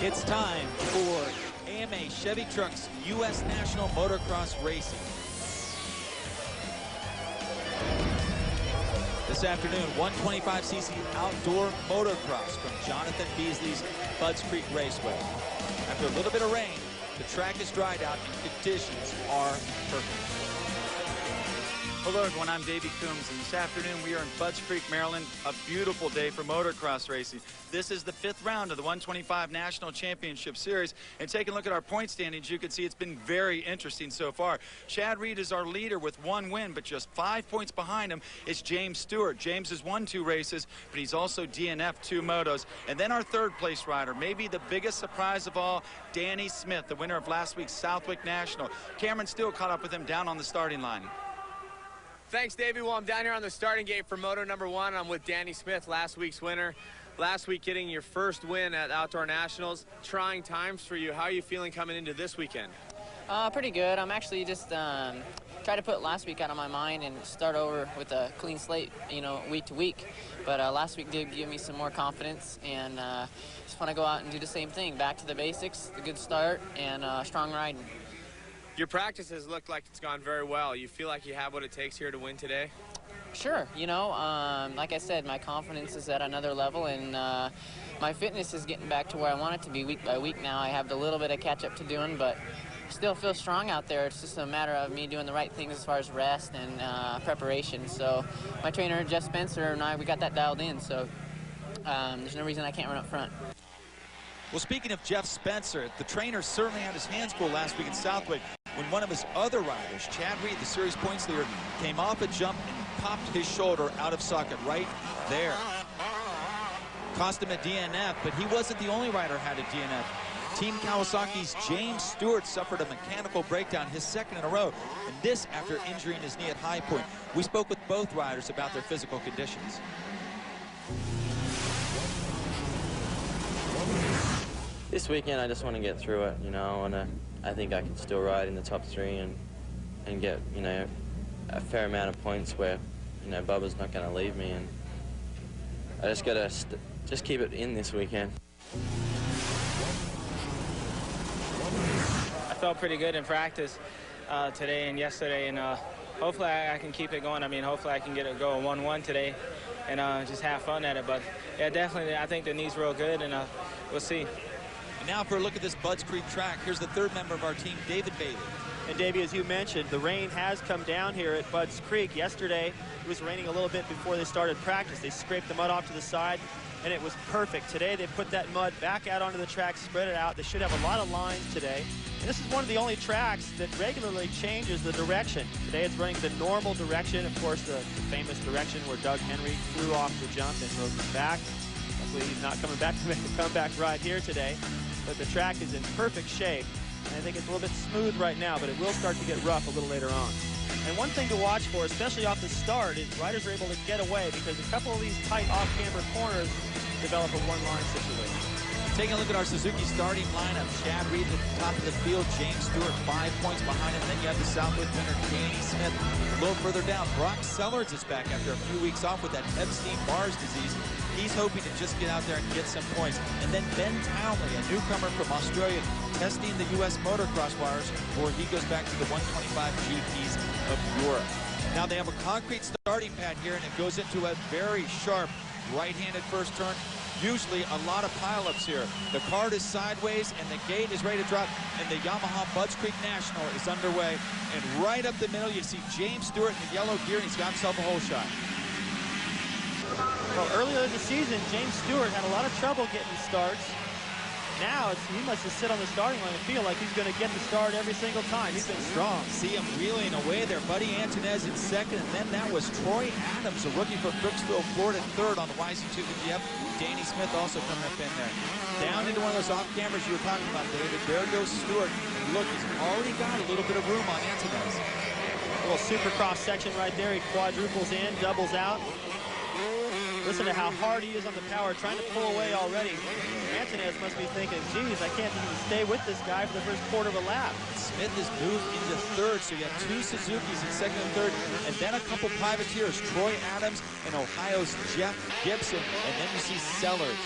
It's time for AMA Chevy Trucks U.S. National Motocross Racing. This afternoon, 125cc outdoor motocross from Jonathan Beasley's Budds Creek Raceway. After a little bit of rain, the track is dried out and conditions are perfect. Hello everyone, I'm Davey Coombs, and this afternoon we are in Budds Creek, Maryland. A beautiful day for motocross racing. This is the 5th round of the 125 National Championship Series, and taking a look at our point standings, you can see it's been very interesting so far. Chad Reed is our leader with 1 win, but just 5 points behind him is James Stewart. James has won 2 races, but he's also DNF'd 2 motos. And then our 3rd place rider, maybe the biggest surprise of all, Danny Smith, the winner of last week's Southwick National. Cameron Steele caught up with him down on the starting line. Thanks, Davey. Well, I'm down here on the starting gate for Moto number 1. I'm with Danny Smith, last week's winner. Last week getting your first win at Outdoor Nationals. Trying times for you. How are you feeling coming into this weekend? Pretty good. I'm actually just trying to put last week out of my mind and start over with a clean slate, week to week. But last week did give me some more confidence, and just want to go out and do the same thing. Back to the basics, a good start, and strong riding. Your practices look like it's gone very well. You feel like you have what it takes here to win today? Sure. Like I said, my confidence is at another level, and my fitness is getting back to where I want it to be week by week now. I have a little bit of catch-up to doing, but still feel strong out there. It's just a matter of me doing the right things as far as rest and preparation. So my trainer, Jeff Spencer, and I, we got that dialed in, so there's no reason I can't run up front. Well, speaking of Jeff Spencer, the trainer certainly had his hands full last week in Southwick when one of his other riders, Chad Reed, the series points leader, came off a jump and popped his shoulder out of socket right there. Cost him a DNF, but he wasn't the only rider who had a DNF. Team Kawasaki's James Stewart suffered a mechanical breakdown, his 2nd in a row, and this after injuring his knee at High Point. We spoke with both riders about their physical conditions. This weekend, I just want to get through it, I think I can still ride in the top 3 and get, a fair amount of points where, Bubba's not going to leave me, and I just got to just keep it in this weekend. I felt pretty good in practice today and yesterday, and hopefully I can keep it going. I mean, hopefully I can get it go 1-1 today and just have fun at it. But yeah, definitely, I think the knee's real good, and we'll see. And now for a look at this Budds Creek track, here's the 3rd member of our team, David Bailey. And Davey, as you mentioned, the rain has come down here at Budds Creek. Yesterday, it was raining a little bit before they started practice. They scraped the mud off to the side, and it was perfect. Today, they put that mud back out onto the track, spread it out. They should have a lot of lines today. And this is one of the only tracks that regularly changes the direction. Today, it's running the normal direction. Of course, the famous direction where Doug Henry flew off the jump and broke his back. Luckily, he's not coming back to make a comeback ride here today. But the track is in perfect shape, and I think it's a little bit smooth right now, but it will start to get rough a little later on. And one thing to watch for, especially off the start, is riders are able to get away because a couple of these tight off-camber corners develop a one-line situation. Taking a look at our Suzuki starting lineup, Chad Reed at the top of the field, James Stewart 5 points behind him. Then you have the Southwick winner, Danny Smith. A little further down, Brock Sellards is back after a few weeks off with that Epstein-Barr's disease. He's hoping to just get out there and get some points. And then Ben Townley, a newcomer from Australia, testing the U.S. motocross wires before he goes back to the 125 GPs of Europe. Now they have a concrete starting pad here, and it goes into a very sharp right-handed first turn. Usually a lot of pileups here. The cart is sideways, and the gate is ready to drop, and the Yamaha Budds Creek National is underway. And right up the middle, you see James Stewart in the yellow gear, and he's got himself a hole shot. Well, earlier in the season, James Stewart had a lot of trouble getting starts. Now, he must just sit on the starting line and feel like he's going to get the start every single time. He's been strong. See him wheeling away there. Buddy Antunez in 2nd, and then that was Troy Adams, a rookie from Brooksville, Florida, 3rd on the YC250F. Danny Smith also coming up in there. Down into one of those off cameras you were talking about, David. There goes Stewart. And look, he's already got a little bit of room on Antunez. A little supercross section right there. He quadruples in, doubles out. Listen to how hard he is on the power, trying to pull away already. Antunez must be thinking, geez, I can't even stay with this guy for the first quarter of a lap. Smith has moved into 3rd, so you have 2 Suzukis in 2nd and 3rd, and then a couple privateers, Troy Adams and Ohio's Jeff Gibson, and then you see Sellers.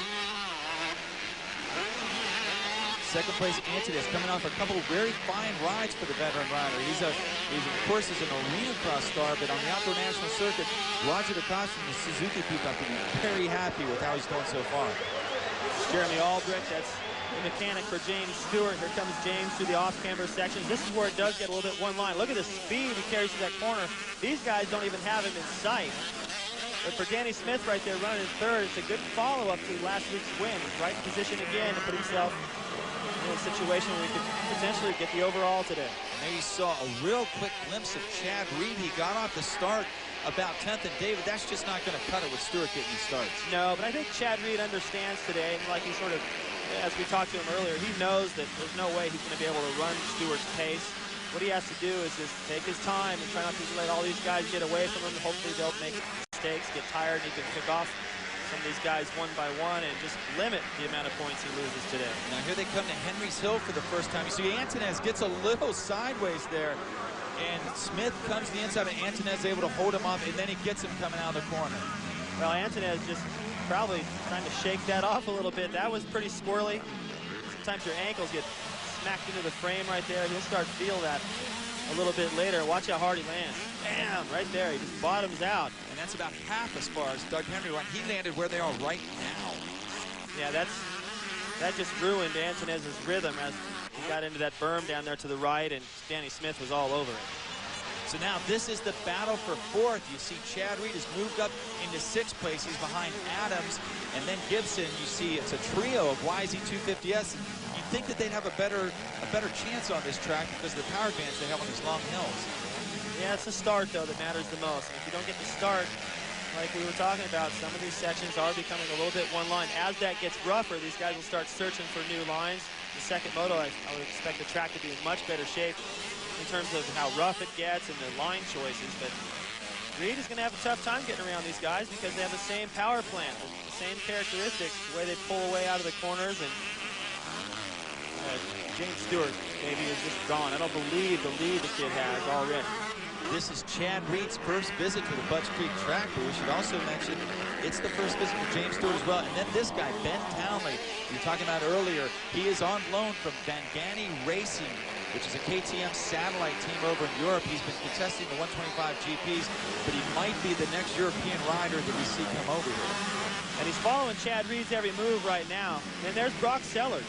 Second place, Antonez, coming off a couple of very fine rides for the veteran rider. He's of course, is an arena cross star, but on the outdoor national circuit, Roger DeCosta from the Suzuki pickup will be very happy with how he's going so far. Jeremy Albrecht, that's the mechanic for James Stewart. Here comes James through the off-camber sections. This is where it does get a little bit one line. Look at the speed he carries through that corner. These guys don't even have him in sight. But for Danny Smith right there running in third, it's a good follow-up to last week's win. He's right in position again to put himself in a situation where he could potentially get the overall today. And there you saw a real quick glimpse of Chad Reed. He got off the start about 10th, and David, that's just not going to cut it with Stewart getting these starts. No, but I think Chad Reed understands today, and like he sort of, as we talked to him earlier, he knows that there's no way he's going to be able to run Stewart's pace. What he has to do is just take his time and try not to let all these guys get away from him. Hopefully they'll make mistakes, get tired, and he can pick off some of these guys one by one and just limit the amount of points he loses today. Now here they come to Henry's Hill for the first time. You see Antonez gets a little sideways there, and Smith comes to the inside, and Antonez is able to hold him off, and then he gets him coming out of the corner. Well, Antonez just probably trying to shake that off a little bit. That was pretty squirrely. Sometimes your ankles get smacked into the frame right there. You'll start to feel that a little bit later. Watch how hard he lands. Bam! Right there. He just bottoms out. And that's about half as far as Doug Henry went. He landed where they are right now. Yeah, that just ruined Antonez's rhythm as he got into that berm down there to the right, and Danny Smith was all over it. So now this is the battle for fourth. You see Chad Reed has moved up into sixth place. He's behind Adams, and then Gibson. You see it's a trio of YZ250S. You'd think that they'd have a better chance on this track because of the power advance they have on these long hills. Yeah, it's the start, though, that matters the most. And if you don't get the start, like we were talking about, some of these sections are becoming a little bit one line. As that gets rougher, these guys will start searching for new lines. The second moto, I would expect the track to be in much better shape in terms of how rough it gets and the line choices. But Reed is going to have a tough time getting around these guys because they have the same power plant, the same characteristics, the way they pull away out of the corners. And James Stewart maybe is just gone. I don't believe the lead the kid has already. This is Chad Reed's first visit to the Budds Creek track, but we should also mention it's the first visit for James Stewart as well. And then this guy, Ben Townley, we were talking about earlier, he is on loan from Vangani Racing, which is a KTM satellite team over in Europe. He's been contesting the 125 GPs, but he might be the next European rider that we see come over here. And he's following Chad Reed's every move right now. And there's Brock Sellers.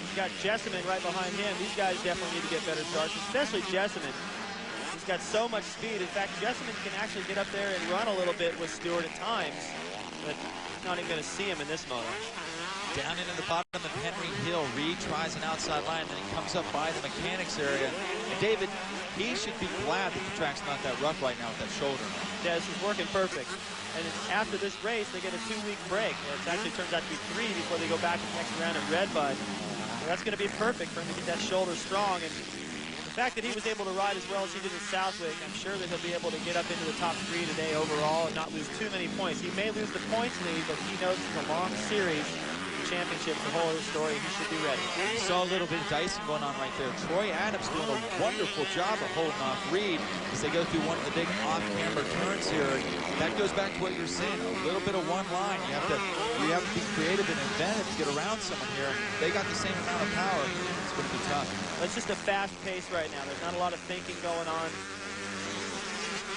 He's got Jessamine right behind him. These guys definitely need to get better starts, especially Jessamine. He's got so much speed. In fact, Jessamine can actually get up there and run a little bit with Stewart at times, but he's not even going to see him in this moto. Down into the bottom of Henry Hill, Reed tries an outside line, then he comes up by the mechanics area. And David, he should be glad that the track's not that rough right now with that shoulder. Yeah, this is working perfect. And after this race, they get a 2-week break. It actually turns out to be 3 before they go back to the next round at Redbud. So that's going to be perfect for him to get that shoulder strong. And the fact that he was able to ride as well as he did in Southwick, I'm sure that he'll be able to get up into the top 3 today overall and not lose too many points. He may lose the points lead, but he knows it's a long series. Championships, the whole story, he should be ready. You saw a little bit of dicing going on right there. Troy Adams doing a wonderful job of holding off Reed as they go through one of the big off-camber turns here. That goes back to what you're saying, a little bit of one line. You have to be creative and inventive to get around someone here. They got the same amount of power. It's going to be tough. It's just a fast pace right now. There's not a lot of thinking going on.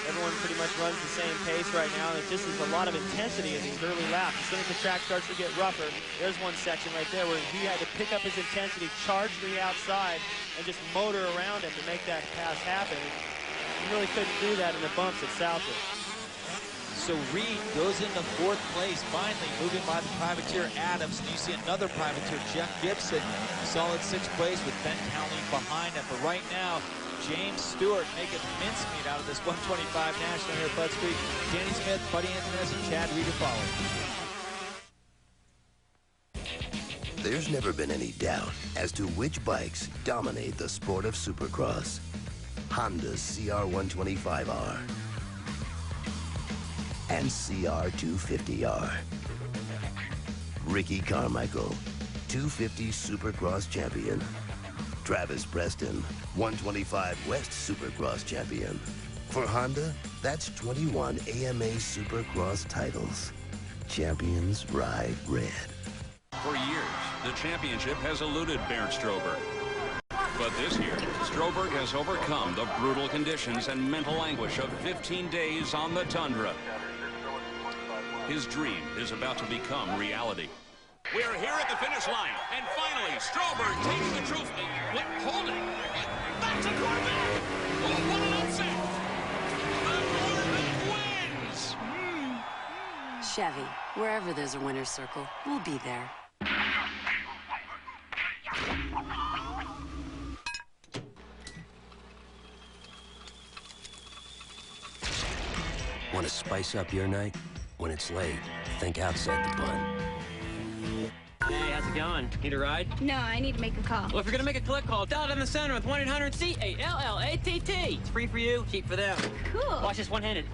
Everyone pretty much runs the same pace right now, and it just is a lot of intensity in these early laps. As soon as the track starts to get rougher, there's one section right there where he had to pick up his intensity, charge to the outside, and just motor around him to make that pass happen. He really couldn't do that in the bumps at Southwick. So Reed goes into fourth place, finally moving by the privateer Adams. And you see another privateer, Jeff Gibson, solid sixth place with Ben Townley behind him. But right now, James Stewart making mincemeat out of this 125 National here at Budds Creek. Danny Smith, Buddy Antonez, and Chad Reed are following. There's never been any doubt as to which bikes dominate the sport of Supercross. Honda's CR125R and CR250R. Ricky Carmichael, 250 Supercross champion. Travis Preston, 125 West Supercross champion. For Honda, that's 21 AMA Supercross titles. Champions ride red. For years, the championship has eluded Bernd Stroberg. But this year, Stroberg has overcome the brutal conditions and mental anguish of 15 days on the tundra. His dream is about to become reality. We're here at the finish line, and finally, Stroberg takes the trophy. What? Hold it. That's a Corvette. Oh, what an upset. The Corvette wins. Chevy, wherever there's a winner's circle, we'll be there. Want to spice up your night? When it's late, think outside the bun. Hey, how's it going? Need a ride? No, I need to make a call. Well, if you're gonna make a collect call, dial it in the center with 1-800-CALLATT. It's free for you, cheap for them. Cool. Watch this one-handed.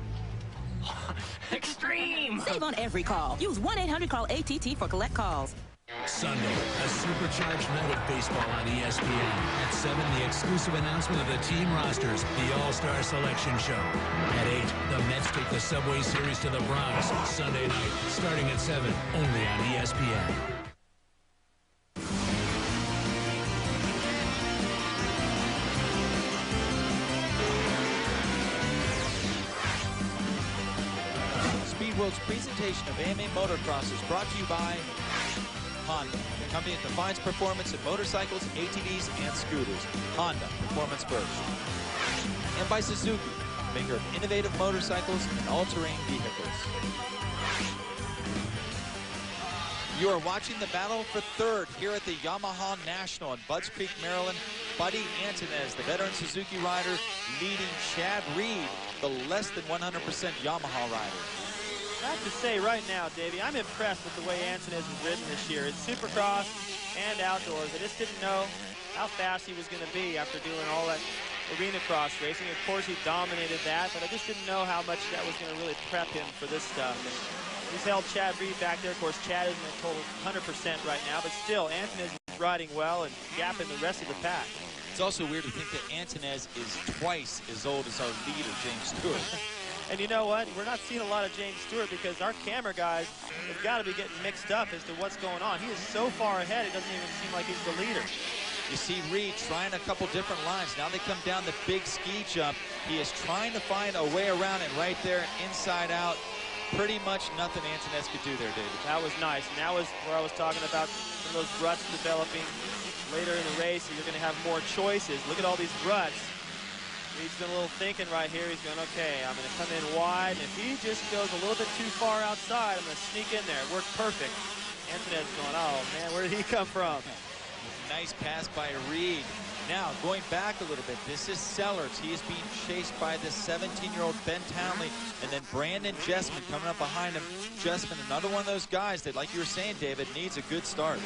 Extreme! Save on every call. Use 1-800-CALL-ATT for collect calls. Sunday, a supercharged night of baseball on ESPN. At 7, the exclusive announcement of the team rosters, the All-Star Selection Show. At 8, the Mets take the Subway Series to the Bronx. Sunday night, starting at 7, only on ESPN. Speed World's presentation of AMA Motocross is brought to you by Honda, the company that defines performance in motorcycles, ATVs, and scooters. Honda, performance first. And by Suzuki, maker of innovative motorcycles and all-terrain vehicles. You are watching the battle for third here at the Yamaha National in Budds Creek, Maryland. Buddy Antunez, the veteran Suzuki rider, leading Chad Reed, the less than 100% Yamaha rider. I have to say right now, Davey, I'm impressed with the way Antunez has ridden this year. It's Supercross and outdoors. I just didn't know how fast he was going to be after doing all that arena cross racing. Of course, he dominated that, but I just didn't know how much that was going to really prep him for this stuff. And he's held Chad Reed back there. Of course, Chad isn't at total 100% right now, but still, Antunez is riding well and gapping the rest of the pack. It's also weird to think that Antunez is twice as old as our leader, James Stewart. And you know what? We're not seeing a lot of James Stewart because our camera guys have got to be getting mixed up as to what's going on. He is so far ahead, it doesn't even seem like he's the leader. You see Reed trying a couple different lines. Now they come down the big ski jump. He is trying to find a way around it right there, inside out. Pretty much nothing Antunez could do there, David. That was nice. And that was where I was talking about some of those ruts developing later in the race. So you're going to have more choices. Look at all these ruts. Reed's doing a little thinking right here. He's going, okay, I'm going to come in wide. And if he just goes a little bit too far outside, I'm going to sneak in there. It worked perfect. Antunez going, oh, man, where did he come from? Nice pass by Reed. Now, going back a little bit, this is Sellards. He is being chased by this 17-year-old Ben Townley. And then Brandon Jessman coming up behind him. Jessman, another one of those guys that, like you were saying, David, needs a good start.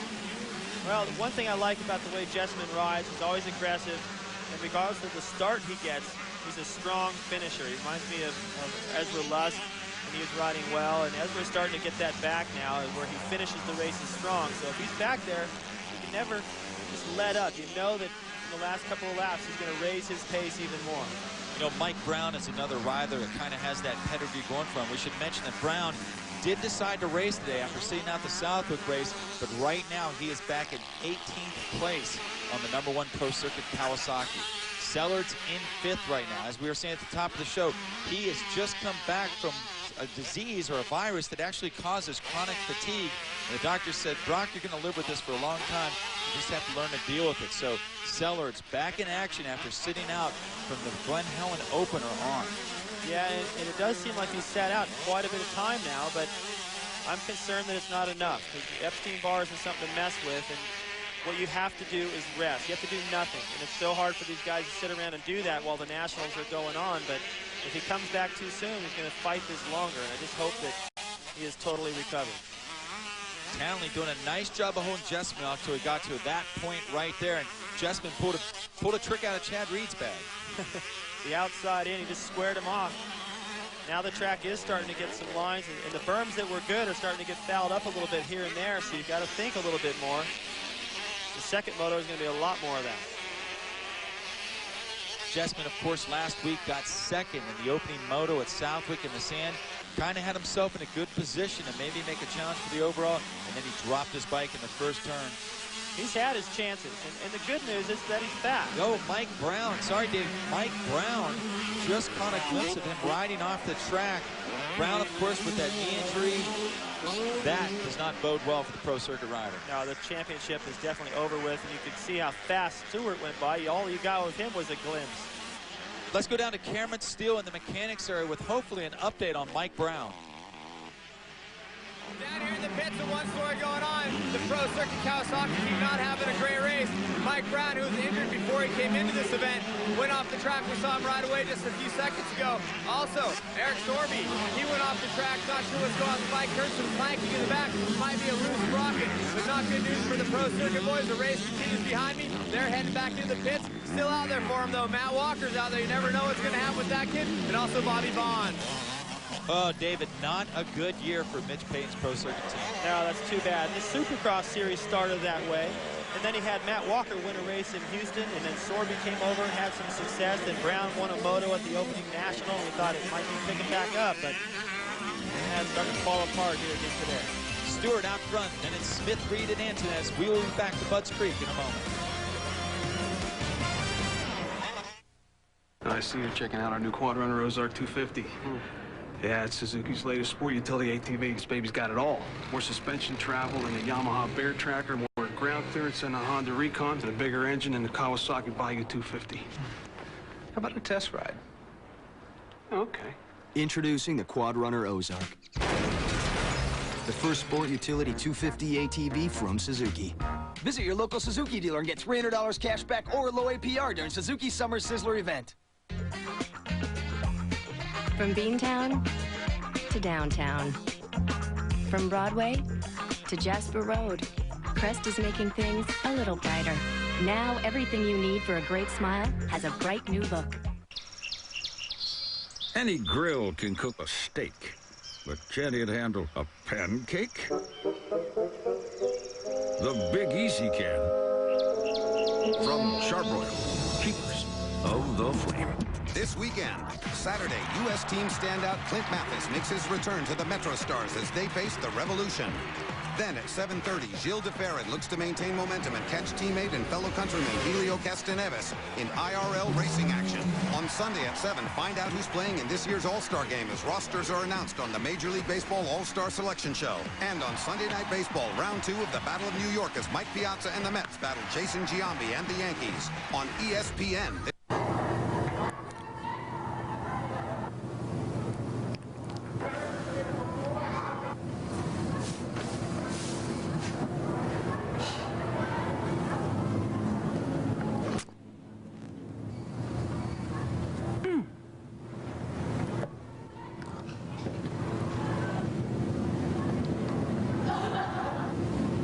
Well, the one thing I like about the way Jessman rides, he's always aggressive. And regardless of the start he gets, he's a strong finisher. He reminds me of Ezra Lusk, and he was riding well. And Ezra's starting to get that back now, where he finishes the races strong. So if he's back there, he can never just let up. You know that in the last couple of laps, he's going to raise his pace even more. You know, Mike Brown is another rider that kind of has that pedigree going for him. We should mention that Brown did decide to race today after sitting out the Southwick race, but right now he is back in 18th place on the #1 Pro Circuit Kawasaki. Sellards in 5th right now. As we were saying at the top of the show, he has just come back from a disease or a virus that actually causes chronic fatigue. And the doctor said, Brock, you're going to live with this for a long time. You just have to learn to deal with it. So Sellards back in action after sitting out from the Glen Helen opener on. Yeah, and it does seem like he's sat out quite a bit of time now, but I'm concerned that it's not enough. The Epstein-Barr isn't something to mess with, and what you have to do is rest. You have to do nothing, and it's so hard for these guys to sit around and do that while the Nationals are going on, but if he comes back too soon, he's going to fight this longer, and I just hope that he is totally recovered. Townley doing a nice job of holding Jessman off till he got to that point right there, and Jessman pulled a trick out of Chad Reed's bag. The outside in, he just squared him off. Now the track is starting to get some lines, and the berms that were good are starting to get fouled up a little bit here and there, so you've got to think a little bit more. The second moto is going to be a lot more of that. Jessman, of course, last week got second in the opening moto at Southwick in the sand. kind of had himself in a good position to maybe make a challenge for the overall, and then he dropped his bike in the first turn. He's had his chances, and the good news is that he's fast. Oh, Mike Brown. Sorry, Dave. Mike Brown just caught a glimpse of him riding off the track. Brown, of course, with that knee injury, that does not bode well for the Pro Circuit rider. No, the championship is definitely over with, and you can see how fast Stewart went by. All you got with him was a glimpse. Let's go down to Cameron Steele in the mechanics area with hopefully an update on Mike Brown. Down here in the pits, with one story going on. The Pro Circuit Kawasaki team not having a great race. Mike Brown, who was injured before he came into this event, went off the track. We saw him right away just a few seconds ago. Also, Eric Storby, he went off the track. Not sure what's going on. The bike hurts some planking in the back. Might be a loose sprocket, but not good news for the Pro Circuit boys. The race continues behind me. They're heading back into the pits. Still out there for him, though. Matt Walker's out there. You never know what's going to happen with that kid. And also Bobby Bond. Oh, David, not a good year for Mitch Payton's Pro Circuit team. No, that's too bad. The Supercross series started that way, and then he had Matt Walker win a race in Houston, and then Sorby came over and had some success. Then Brown won a Moto at the opening national, and we thought it might be picking back up, but it has started to fall apart here again today. Stewart out front, then it's Smith, Reed, and Antonez. We will be back to Budds Creek in a moment. I see you're checking out our new Quad Runner Ozark 250. Yeah, it's Suzuki's latest sport utility ATV. This baby's got it all. More suspension travel than the Yamaha Bear Tracker, more ground clearance than the Honda Recon, and a bigger engine than the Kawasaki Bayou 250. How about a test ride? Okay. Introducing the Quad Runner Ozark. The first sport utility 250 ATV from Suzuki. Visit your local Suzuki dealer and get $300 cash back or low APR during Suzuki's Summer Sizzler event. From Beantown to downtown. From Broadway to Jasper Road. Crest is making things a little brighter. Now everything you need for a great smile has a bright new look. Any grill can cook a steak, but can it handle a pancake? The Big Easy can. From Charbroil, keepers of the flame. This weekend, Saturday, U.S. team standout Clint Mathis makes his return to the Metro Stars as they face the Revolution. Then at 7:30, Gilles de Ferret looks to maintain momentum and catch teammate and fellow countryman Helio Castaneves in IRL racing action. On Sunday at 7, find out who's playing in this year's All-Star game as rosters are announced on the Major League Baseball All-Star Selection Show. And on Sunday Night Baseball, round 2 of the Battle of New York as Mike Piazza and the Mets battle Jason Giambi and the Yankees on ESPN.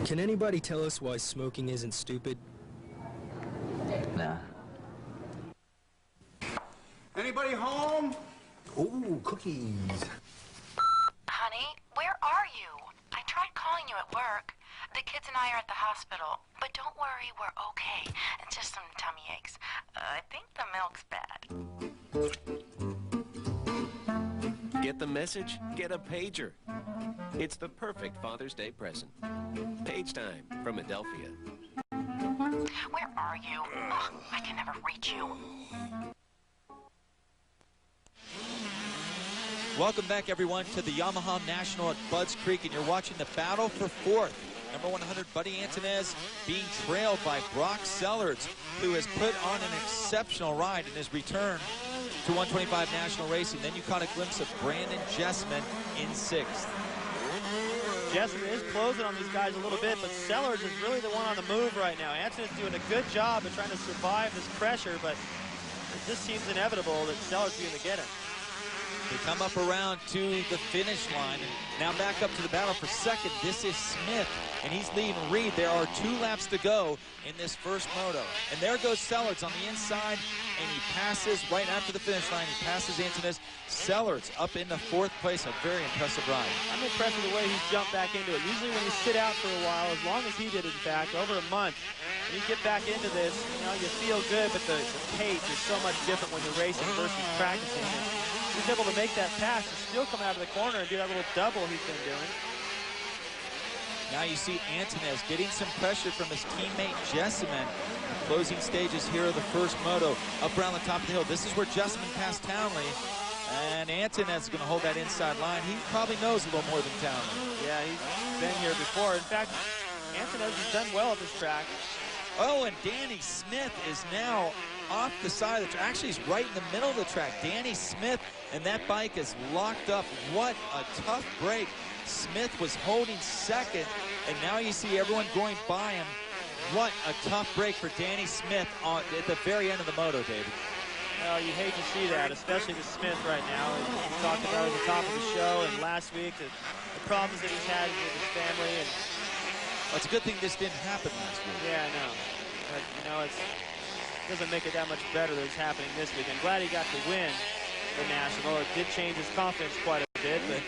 Can anybody tell us why smoking isn't stupid? Nah. Anybody home? Ooh, cookies. Honey, where are you? I tried calling you at work. The kids and I are at the hospital. But don't worry, we're okay. It's just some tummy aches. I think the milk's bad. Get the message? Get a pager. It's the perfect Father's Day present. Page Time from Adelphia. Where are you? Ugh, I can never reach you. Welcome back, everyone, to the Yamaha National at Budds Creek, and you're watching the battle for fourth. Number 100, Buddy Antonez, being trailed by Brock Sellards, who has put on an exceptional ride in his return to 125 National Racing. Then you caught a glimpse of Brandon Jessman in 6th. Jessman is closing on these guys a little bit, but Sellards is really the one on the move right now. Antonez is doing a good job of trying to survive this pressure, but it just seems inevitable that Sellards is going to get him. They come up around to the finish line, and now back up to the battle for second. This is Smith, and he's leading Reed. There are 2 laps to go in this first moto. And there goes Sellards on the inside, and he passes right after the finish line. He passes Antonez. Sellards up into 4th place, a very impressive ride. I'm impressed with the way he's jumped back into it. Usually when you sit out for a while, as long as he did, in fact, over a month, when you get back into this, you know, you feel good, but the pace is so much different when you're racing versus practicing. He's able to make that pass and still come out of the corner and do that little double he's been doing. Now you see Antonez getting some pressure from his teammate Jessamine. The closing stages here of the first moto up around the top of the hill. This is where Jessamine passed Townley. And Antonez is going to hold that inside line. He probably knows a little more than Townley. Yeah, he's been here before. In fact, Antonez has done well at this track. Oh, and Danny Smith is now off the side of the track. Actually, he's right in the middle of the track. Danny Smith, and that bike is locked up. What a tough break. Smith was holding second, and now you see everyone going by him. What a tough break for Danny Smith at the very end of the moto, David. Well, you hate to see that, especially to Smith right now. We talked about it at the top of the show and last week, the problems that he's had with his family. And well, it's a good thing this didn't happen last week. Yeah, I know. But, you know, it doesn't make it that much better that it's happening this week. I'm glad he got to win the National. It did change his confidence quite a bit, but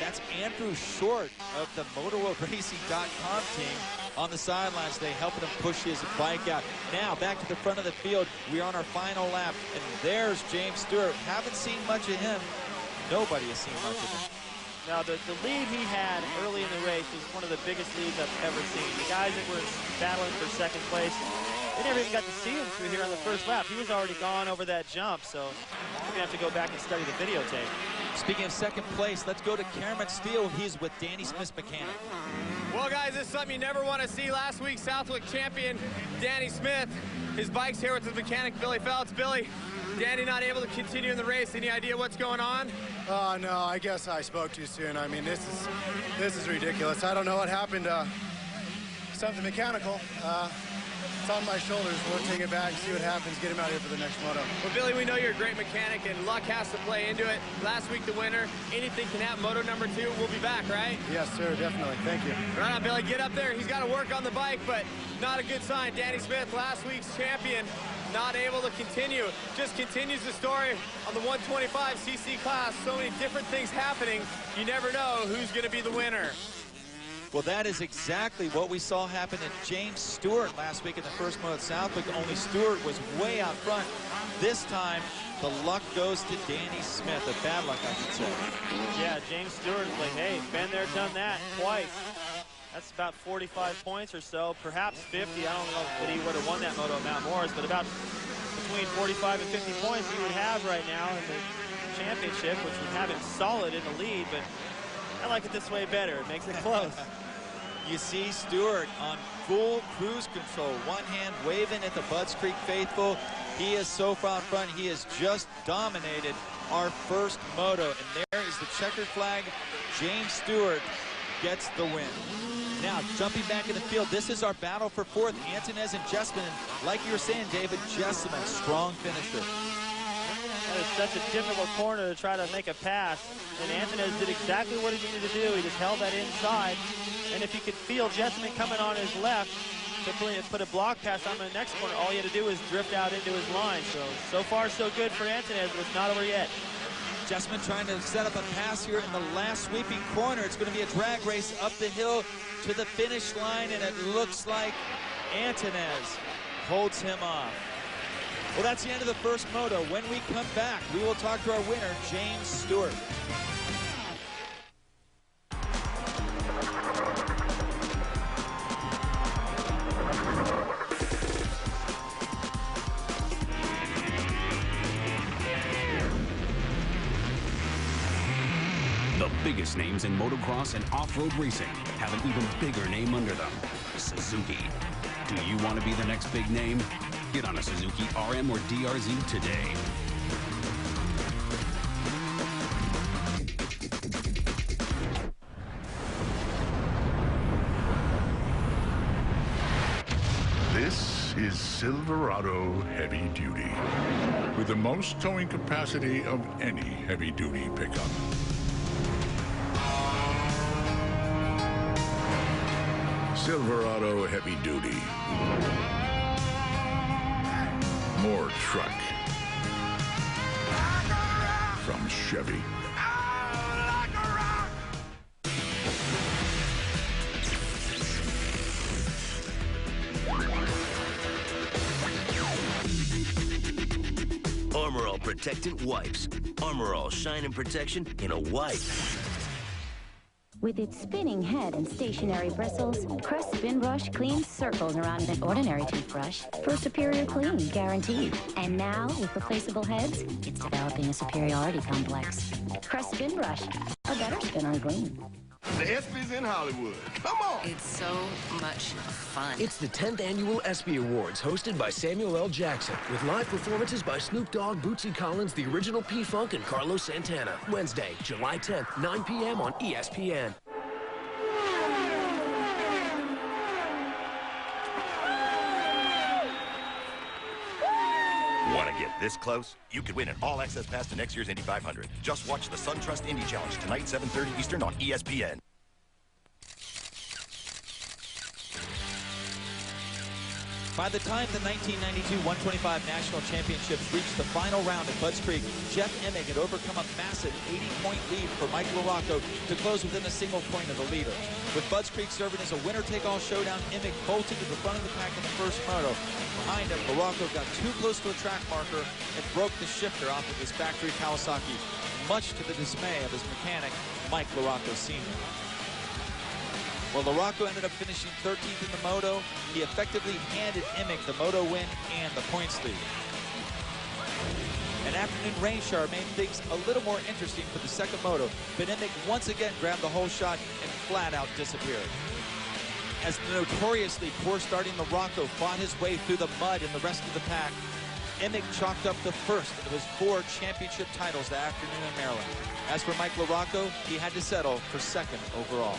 that's Andrew Short of the MotorWorldRacing.com team on the sidelines. They helping him push his bike out. Now back to the front of the field. We're on our final lap, and there's James Stewart. Haven't seen much of him. Nobody has seen much of him. Now the lead he had early in the race was one of the biggest leads I've ever seen. The guys that were battling for second place, they never even got to see him through here on the first lap. He was already gone over that jump, so we're gonna have to go back and study the videotape. Speaking of second place, let's go to Cameron Steele. He's with Danny Smith's mechanic. Well, guys, this is something you never want to see. Last week, Southwick champion Danny Smith. His bike's here with his mechanic, Billy Feltz. Billy, Danny not able to continue in the race. Any idea what's going on? No, I guess I spoke too soon. I mean, this is ridiculous. I don't know what happened. Something mechanical. It's on my shoulders. We'll take it back, see what happens, get him out here for the next moto. Well, Billy, we know you're a great mechanic, and luck has to play into it. Last week, the winner. Anything can happen. Moto number 2, we'll be back, right? Yes, sir, definitely. Thank you. Right on, Billy. Get up there. He's got to work on the bike, but not a good sign. Danny Smith, last week's champion, not able to continue. Just continues the story on the 125cc class. So many different things happening. You never know who's going to be the winner. Well, that is exactly what we saw happen to James Stewart last week in the first moto at Southwick, only Stewart was way out front. This time, the luck goes to Danny Smith, the bad luck, I should say. Yeah, James Stewart is like, hey, been there, done that twice. That's about 45 points or so, perhaps 50. I don't know that he would have won that moto at Mount Morris, but about between 45 and 50 points he would have right now in the championship, which would have him solid in the lead, but I like it this way better. It makes it close. You see Stewart on full cruise control, one hand waving at the Budds Creek faithful. He is so far in front. He has just dominated our first moto. And there is the checkered flag. James Stewart gets the win. Now, jumping back in the field, this is our battle for fourth. Antonez and Jessamine. Like you were saying, David, Jessamine, strong finisher. That is such a difficult corner to try to make a pass. And Antonez did exactly what he needed to do. He just held that inside. And if he could feel Jessamine coming on his left to put a block pass on the next corner, all he had to do was drift out into his line. So far, so good for Antonez, but it's not over yet. Jessamine trying to set up a pass here in the last sweeping corner. It's going to be a drag race up the hill to the finish line, and it looks like Antonez holds him off. Well, that's the end of the first moto. When we come back, we will talk to our winner, James Stewart. The biggest names in motocross and off-road racing have an even bigger name under them, Suzuki. Do you want to be the next big name? Get on a Suzuki RM or DRZ today. This is Silverado Heavy Duty, with the most towing capacity of any heavy-duty pickup. Silverado Heavy Duty. More truck. From Chevy. Armor All Protectant Wipes. Armor All shine and protection in a wipe. With its spinning head and stationary bristles, Crest Spin Brush cleans circles around an ordinary toothbrush for a superior clean, guaranteed. And now, with replaceable heads, it's developing a superiority complex. Crest Spin Brush, a better spin on clean. The ESPY's in Hollywood. Come on! It's so much fun. It's the 10th annual ESPY Awards, hosted by Samuel L. Jackson, with live performances by Snoop Dogg, Bootsy Collins, the original P-Funk, and Carlos Santana. Wednesday, July 10th, 9 p.m. on ESPN. Want to get this close? You could win an all-access pass to next year's Indy 500. Just watch the SunTrust Indy Challenge tonight, 7:30 Eastern on ESPN. By the time the 1992 125 National Championships reached the final round at Budds Creek, Jeff Emig had overcome a massive 80-point lead for Mike LaRocco to close within a single point of the leader. With Budds Creek serving as a winner-take-all showdown, Emig bolted to the front of the pack in the first moto. Behind him, LaRocco got too close to a track marker and broke the shifter off of his factory Kawasaki, much to the dismay of his mechanic, Mike LaRocco Sr. Well, LaRocco ended up finishing 13th in the moto. He effectively handed Emig the moto win and the points lead. An afternoon rain shower made things a little more interesting for the second moto, but Emig once again grabbed the whole shot and flat out disappeared. As the notoriously poor starting LaRocco fought his way through the mud in the rest of the pack, Emig chalked up the first of his 4 championship titles that afternoon in Maryland. As for Mike LaRocco, he had to settle for second overall.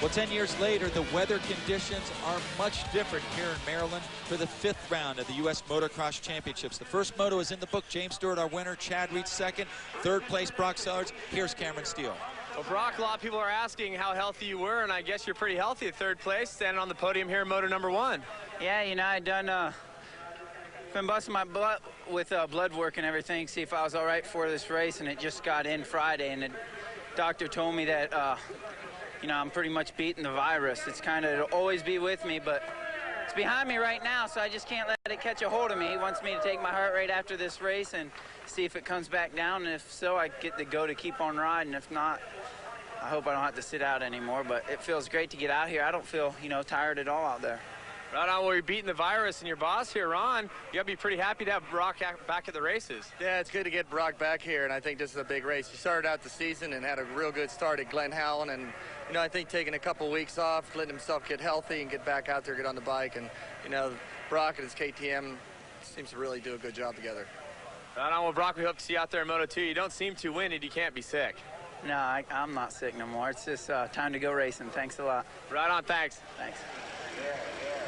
Well, 10 years later, the weather conditions are much different here in Maryland for the 5th round of the U.S. Motocross Championships. The first moto is in the book. James Stewart, our winner. Chad Reed, second. Third place, Brock Sellers. Here's Cameron Steele. Well, Brock, a lot of people are asking how healthy you were, and I guess you're pretty healthy at third place, standing on the podium here in Moto number 1. Yeah, you know, I been busting my butt with blood work and everything, see if I was all right for this race, and it just got in Friday, and the doctor told me that, you know, I'm pretty much beating the virus. It's kind of, it'll always be with me, but it's behind me right now, so I just can't let it catch a hold of me. He wants me to take my heart rate after this race and see if it comes back down, and if so, I get the go to keep on riding. If not, I hope I don't have to sit out anymore, but it feels great to get out here. I don't feel, you know, tired at all out there. Right on, well, you're beating the virus, and your boss here, Ron, you got to be pretty happy to have Brock back at the races. Yeah, it's good to get Brock back here, and I think this is a big race. He started out the season and had a real good start at Glen Helen, and, you know, I think taking a couple weeks off, letting himself get healthy and get back out there, get on the bike, and, you know, Brock and his KTM seems to really do a good job together. Right on, well, Brock, we hope to see you out there in Moto 2. You don't seem too winded. You can't be sick. No, I'm not sick no more. It's just time to go racing. Thanks a lot. Right on, thanks. Thanks.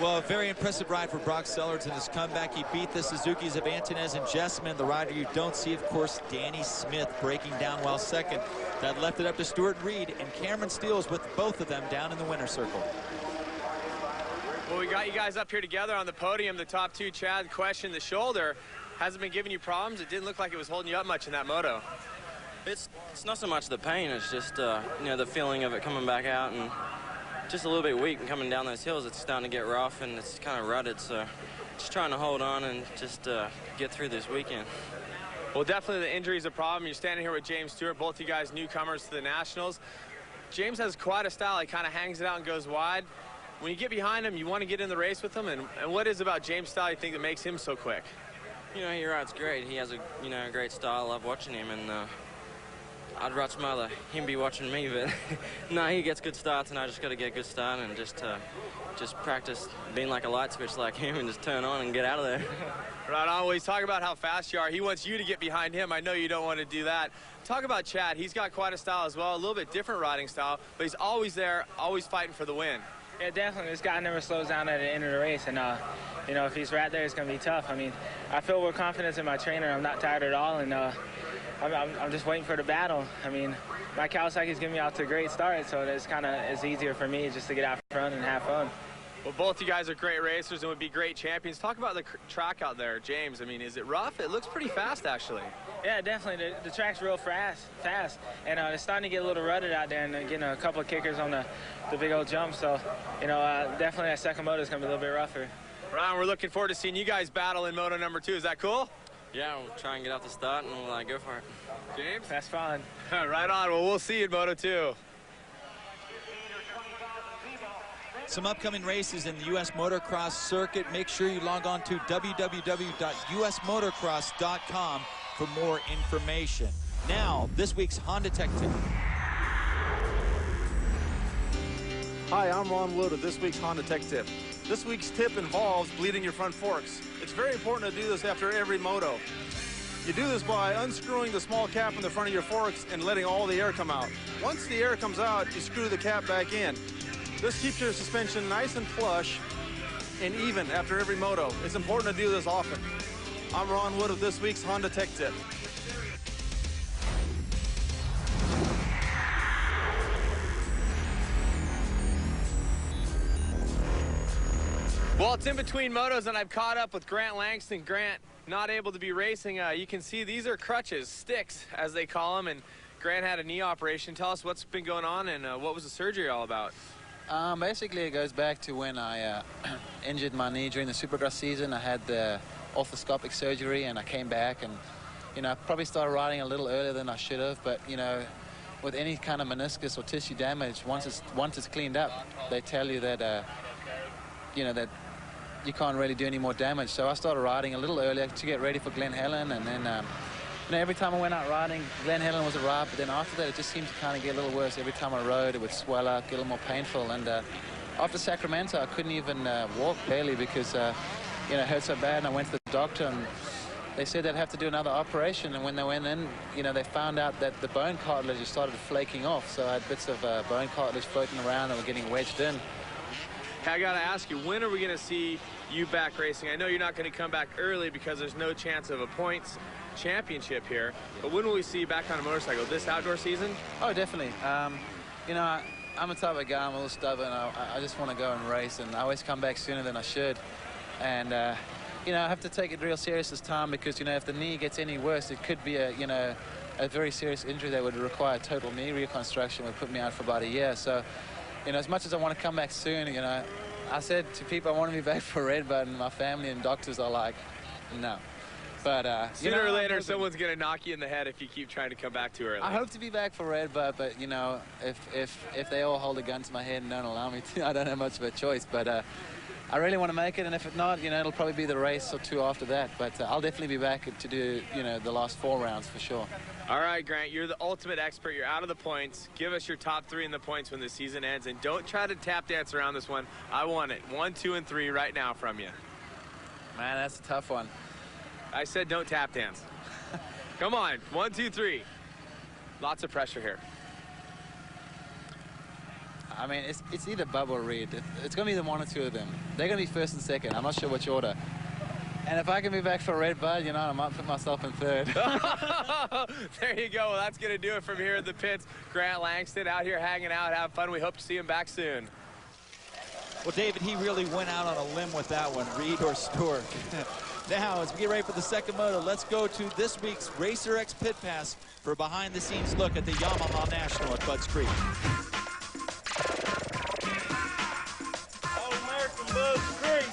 Well, a very impressive ride for Brock Sellers in his comeback. He beat the Suzukis of Antunez and Jessamine. The rider you don't see, of course, Danny Smith breaking down while second. That left it up to Stuart Reed, and Cameron Steele with both of them down in the winner's circle. Well, we got you guys up here together on the podium. The top two, Chad, questioned the shoulder. Hasn't been giving you problems? It didn't look like it was holding you up much in that moto. It's not so much the pain, it's just, you know, the feeling of it coming back out and just a little bit weak and coming down those hills. It's starting to get rough and it's kind of rutted, so just trying to hold on and just get through this weekend. Well, definitely the injury is a problem. You're standing here with James Stewart, both you guys newcomers to the Nationals. James has quite a style. He kind of hangs it out and goes wide. When you get behind him, you want to get in the race with him, and what is about James' style you think that makes him so quick? You know, he rides great. He has a, you know, great style. I love watching him, and I'd much rather him be watching me, but no, he gets good starts, and I just got to get a good start and just practice being like a light switch like him and just turn on and get out of there. Right on. Well, he's talking about how fast you are. He wants you to get behind him. I know you don't want to do that. Talk about Chad. He's got quite a style as well, a little bit different riding style, but he's always there, always fighting for the win. Yeah, definitely. This guy never slows down at the end of the race, and you know, if he's right there, it's going to be tough. I mean, I feel with confidence in my trainer. I'm not tired at all, and I'm just waiting for the battle. I mean, my Kawasaki's getting me out to a great start, so it's easier for me just to get out front and have fun. Well, both you guys are great racers and would be great champions. Talk about the track out there, James. I mean, is it rough? It looks pretty fast, actually. Yeah, definitely. The track's real fast, and it's starting to get a little rutted out there, and getting a couple of kickers on the big old jump. So, you know, definitely that second moto is going to be a little bit rougher. Ron, we're looking forward to seeing you guys battle in Moto number 2. Is that cool? Yeah, we'll try and get off the start and we'll go for it. James? That's fun. Right on. Well, we'll see you in Moto 2. Some upcoming races in the U.S. Motocross circuit. Make sure you log on to www.usmotocross.com for more information. Now, this week's Honda Tech Tip. Hi, I'm Ron Wood with this week's Honda Tech Tip. This week's tip involves bleeding your front forks. It's very important to do this after every moto. You do this by unscrewing the small cap in the front of your forks and letting all the air come out. Once the air comes out, you screw the cap back in. This keeps your suspension nice and flush and even after every moto. It's important to do this often. I'm Ron Wood with this week's Honda Tech Tip. Well, it's in between motos, and I've caught up with Grant Langston. Grant, not able to be racing. You can see these are crutches, sticks, as they call them, and Grant had a knee operation. Tell us what's been going on and what was the surgery all about? Basically, it goes back to when I injured my knee during the Supercross season. I had the orthoscopic surgery, and I came back, and, you know, I probably started riding a little earlier than I should have, but, you know, with any kind of meniscus or tissue damage, once it's cleaned up, they tell you that, you know, that you can't really do any more damage. So I started riding a little earlier to get ready for Glen Helen, and then you know, every time I went out riding, Glen Helen was a ride, but then after that it just seemed to kind of get a little worse. Every time I rode, it would swell up, get a little more painful, and after Sacramento I couldn't even walk barely because you know, it hurt so bad, and I went to the doctor and they said they'd have to do another operation, and when they went in, you know, they found out that the bone cartilage just started flaking off, so I had bits of bone cartilage floating around that were getting wedged in. I gotta ask you, when are we gonna see you back racing? I know you're not gonna come back early because there's no chance of a points championship here, but when will we see you back on a motorcycle? This outdoor season? Oh, definitely. You know, I'm a type of guy, I'm a little stubborn. I just want to go and race, and I always come back sooner than I should. And, you know, I have to take it real serious this time because, you know, if the knee gets any worse, it could be a, you know, a very serious injury that would require total knee reconstruction, would put me out for about a year. So, you know, as much as I want to come back soon, you know, I said to people I want to be back for Redbud, and my family and doctors are like, no. But sooner or later, someone's gonna knock you in the head if you keep trying to come back too early. I hope to be back for Redbud, but you know, if they all hold a gun to my head and don't allow me to, I don't have much of a choice. But I really want to make it, and if not, you know, it'll probably be the race or two after that. But I'll definitely be back to do, you know, the last 4 rounds for sure. All right, Grant, you're the ultimate expert. You're out of the points. Give us your top 3 in the points when the season ends, and don't try to tap dance around this one. I want it 1, 2, and 3 right now from you. Man, that's a tough one. I said don't tap dance. Come on, 1, 2, 3. Lots of pressure here. I mean, it's either Bub or Reed. It's going to be the one or two of them. They're going to be first and second. I'm not sure which order. And if I can be back for Redbud, you know, I might put myself in third. There you go. Well, that's going to do it from here at the pits. Grant Langston out here hanging out, having fun. We hope to see him back soon. Well, David, he really went out on a limb with that one, Reed or Stewart. Now, as we get ready for the second moto, let's go to this week's Racer X Pit Pass for a behind-the-scenes look at the Yamaha National at Budds Creek. All-American Budds Creek.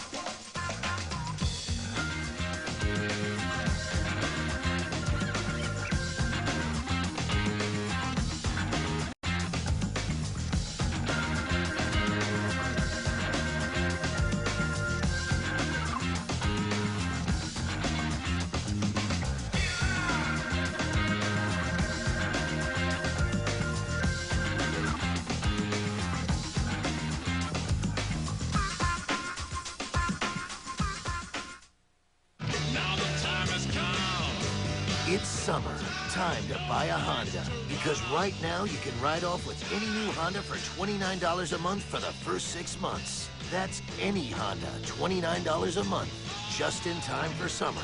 It's summer. Time to buy a Honda. Because right now you can ride off with any new Honda for $29 a month for the first 6 months. That's any Honda, $29 a month, just in time for summer.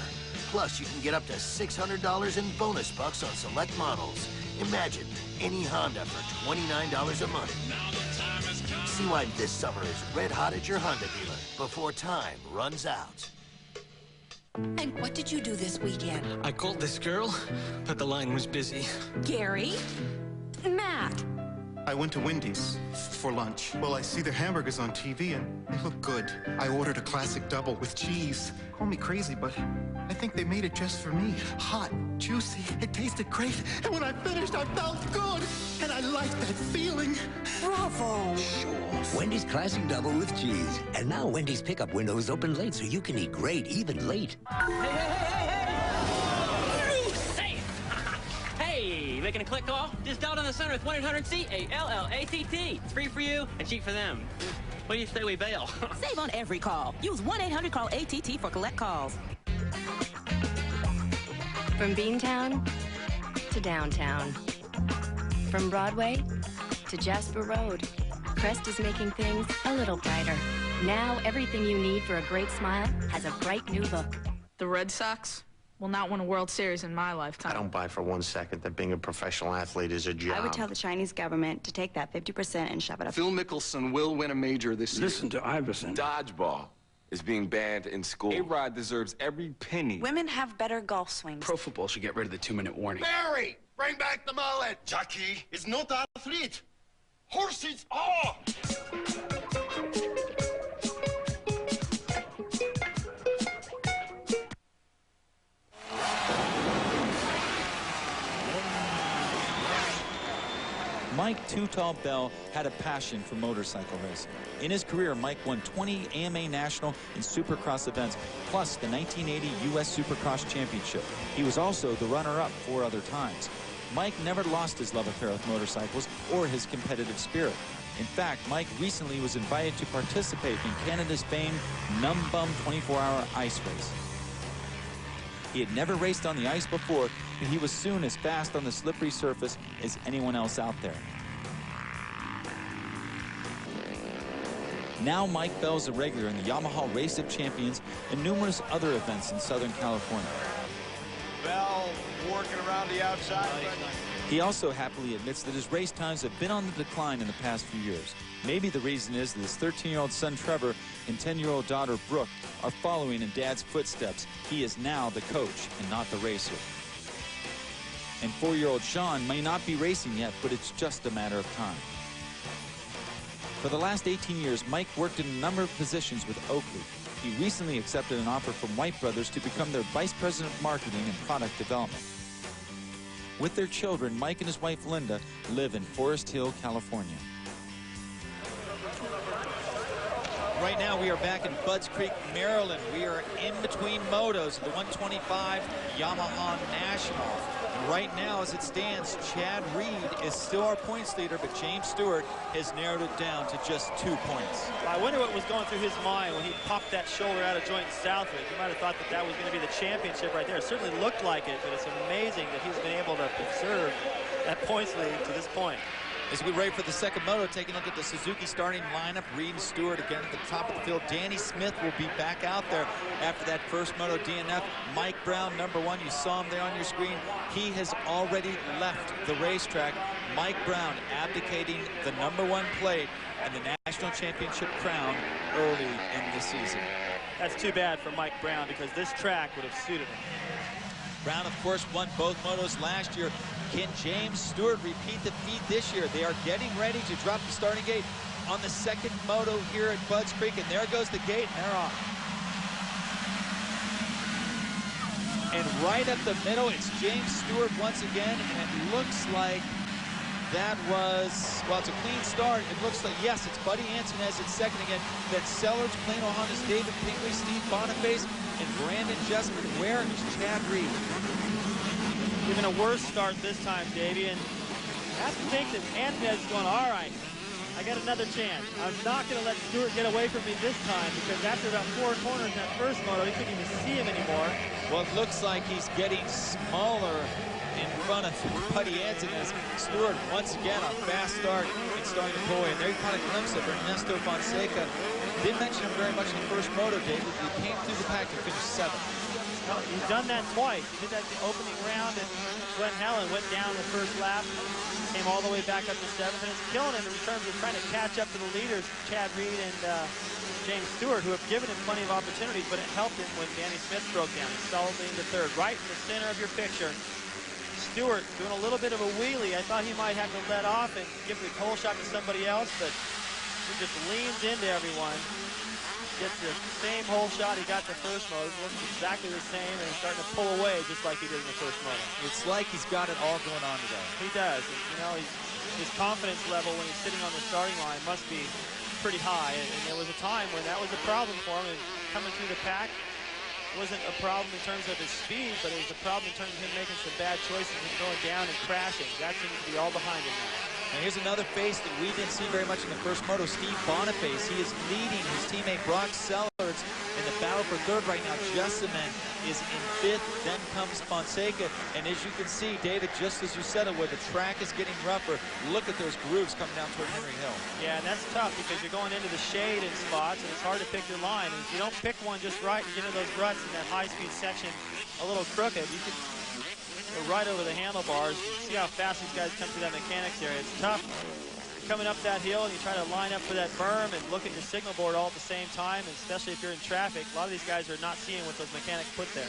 Plus, you can get up to $600 in bonus bucks on select models. Imagine any Honda for $29 a month. See why this summer is red hot at your Honda dealer before time runs out. And what did you do this weekend? I called this girl, but the line was busy. Gary? Matt? I went to Wendy's for lunch. Well, I see the hamburgers on TV and they look good. I ordered a classic double with cheese. Call me crazy, but I think they made it just for me. Hot, juicy, it tasted great. And when I finished, I felt good. And I liked that feeling. Bravo! Sure. Wendy's Classic Double with cheese. And now Wendy's pickup window is open late so you can eat great even late. Hey, making a click call? Just dial down the center with 1-800-CALLATT. It's free for you and cheap for them. What do you say we bail? Save on every call. Use 1-800-CALL-ATT for collect calls. From Beantown to downtown. From Broadway to Jasper Road. Crest is making things a little brighter. Now everything you need for a great smile has a bright new look. The Red Sox will not win a World Series in my lifetime. I don't buy for 1 second that being a professional athlete is a job. I would tell the Chinese government to take that 50% and shove it up. Phil Mickelson will win a major this year. Listen to Iverson. Dodgeball is being banned in school. A-Rod deserves every penny. Women have better golf swings. Pro football should get rid of the 2-minute warning. Barry, bring back the mullet. Jackie is not athlete. Horses are. Mike Too Tall Bell had a passion for motorcycle racing. In his career, Mike won 20 AMA National and Supercross events, plus the 1980 U.S. Supercross Championship. He was also the runner-up 4 other times. Mike never lost his love affair with motorcycles or his competitive spirit. In fact, Mike recently was invited to participate in Canada's famed Num Bum 24-hour ice race. He had never raced on the ice before, but he was soon as fast on the slippery surface as anyone else out there. Now Mike Bell's a regular in the Yamaha Race of Champions and numerous other events in Southern California. Bell working around the outside. He also happily admits that his race times have been on the decline in the past few years. Maybe the reason is that his 13-year-old son Trevor and 10-year-old daughter Brooke are following in Dad's footsteps. He is now the coach and not the racer. And 4-year-old Sean may not be racing yet, but it's just a matter of time. For the last 18 years, Mike worked in a number of positions with Oakley. He recently accepted an offer from White Brothers to become their Vice President of Marketing and Product Development. With their children, Mike and his wife Linda live in Forest Hill, California. Right now we are back in Budds Creek, Maryland. We are in between motos, the 125 Yamaha National. And right now, as it stands, Chad Reed is still our points leader, but James Stewart has narrowed it down to just 2 points. I wonder what was going through his mind when he popped that shoulder out of joint southward. He might have thought that that was going to be the championship right there. It certainly looked like it, but it's amazing that he's been able to preserve that points lead to this point. As we wait for the second moto, taking a look at the Suzuki starting lineup. Reed and Stewart again at the top of the field. Danny Smith will be back out there after that first moto DNF. Mike Brown, #1, you saw him there on your screen. He has already left the racetrack. Mike Brown abdicating the #1 plate and the national championship crown early in the season. That's too bad for Mike Brown because this track would have suited him. Brown, of course, won both motos last year. Can James Stewart repeat the feat this year? They are getting ready to drop the starting gate on the second moto here at Budds Creek, and there goes the gate, and they're off. And right up the middle, it's James Stewart once again, and it looks like that was, well, it's a clean start. It looks like, yes, it's Buddy Anson as its second again. That Sellards, Plano Honda's David Pinkley, Steve Boniface, and Brandon Jessman. Where is Chad Reed? Even a worse start this time, Davey, and I have to think that Antonez is going, all right, I got another chance. I'm not going to let Stewart get away from me this time because after about 4 corners in that first moto, he couldn't even see him anymore. Well, it looks like he's getting smaller in front of Buddy Anson as Stewart once again a fast start and starting to pull away. And there you caught a glimpse of Ernesto Fonseca. Didn't mention him very much in the first moto, David. He came through the pack and finished 7th. No, he's done that twice. He did that the opening round at Glen Helen, went down the first lap, came all the way back up to 7th, and it's killing him in terms of trying to catch up to the leaders, Chad Reed and James Stewart, who have given him plenty of opportunities, but it helped him when Danny Smith broke down. He's solidly into 3rd, right in the center of your picture. Stewart doing a little bit of a wheelie. I thought he might have to let off and give the pole shot to somebody else, but he just leans into everyone. Gets the same hole shot he got the first moto. Looks exactly the same, and he's starting to pull away just like he did in the first moto. It's like he's got it all going on today. He does. And, you know, his confidence level when he's sitting on the starting line must be pretty high. And there was a time when that was a problem for him. And coming through the pack wasn't a problem in terms of his speed, but it was a problem in terms of him making some bad choices and going down and crashing. That seems to be all behind him now. And here's another face that we didn't see very much in the first moto, Steve Boniface. He is leading his teammate Brock Sellards in the battle for third right now. Jessamine is in fifth, then comes Fonseca. And as you can see, David, just as you said it, where the track is getting rougher, look at those grooves coming down toward Henry Hill. Yeah, and that's tough because you're going into the shade in spots, and it's hard to pick your line. And if you don't pick one just right and get into those ruts in that high-speed section a little crooked, you can go right over the handlebars. See how fast these guys come through that mechanics area. It's tough. You're coming up that hill and you try to line up for that berm and look at your signal board all at the same time, and especially if you're in traffic. A lot of these guys are not seeing what those mechanics put there.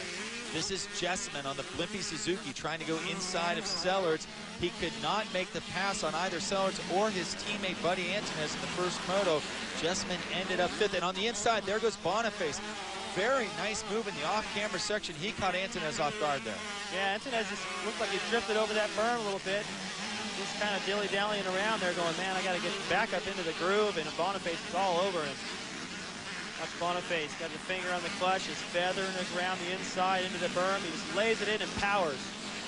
This is Jessamine on the Blimpie Suzuki trying to go inside of Sellards. He could not make the pass on either Sellards or his teammate Buddy Antunez in the first moto. Jessamine ended up fifth, and on the inside there goes Boniface. Very nice move in the off-camera section. He caught Antunez off guard there. Yeah, Antunez just looked like he drifted over that berm a little bit. Just kind of dilly-dallying around there going, man, I got to get back up into the groove, and Boniface is all over him. That's Boniface, got the finger on the clutch, is feathering around the inside into the berm. He just lays it in and powers.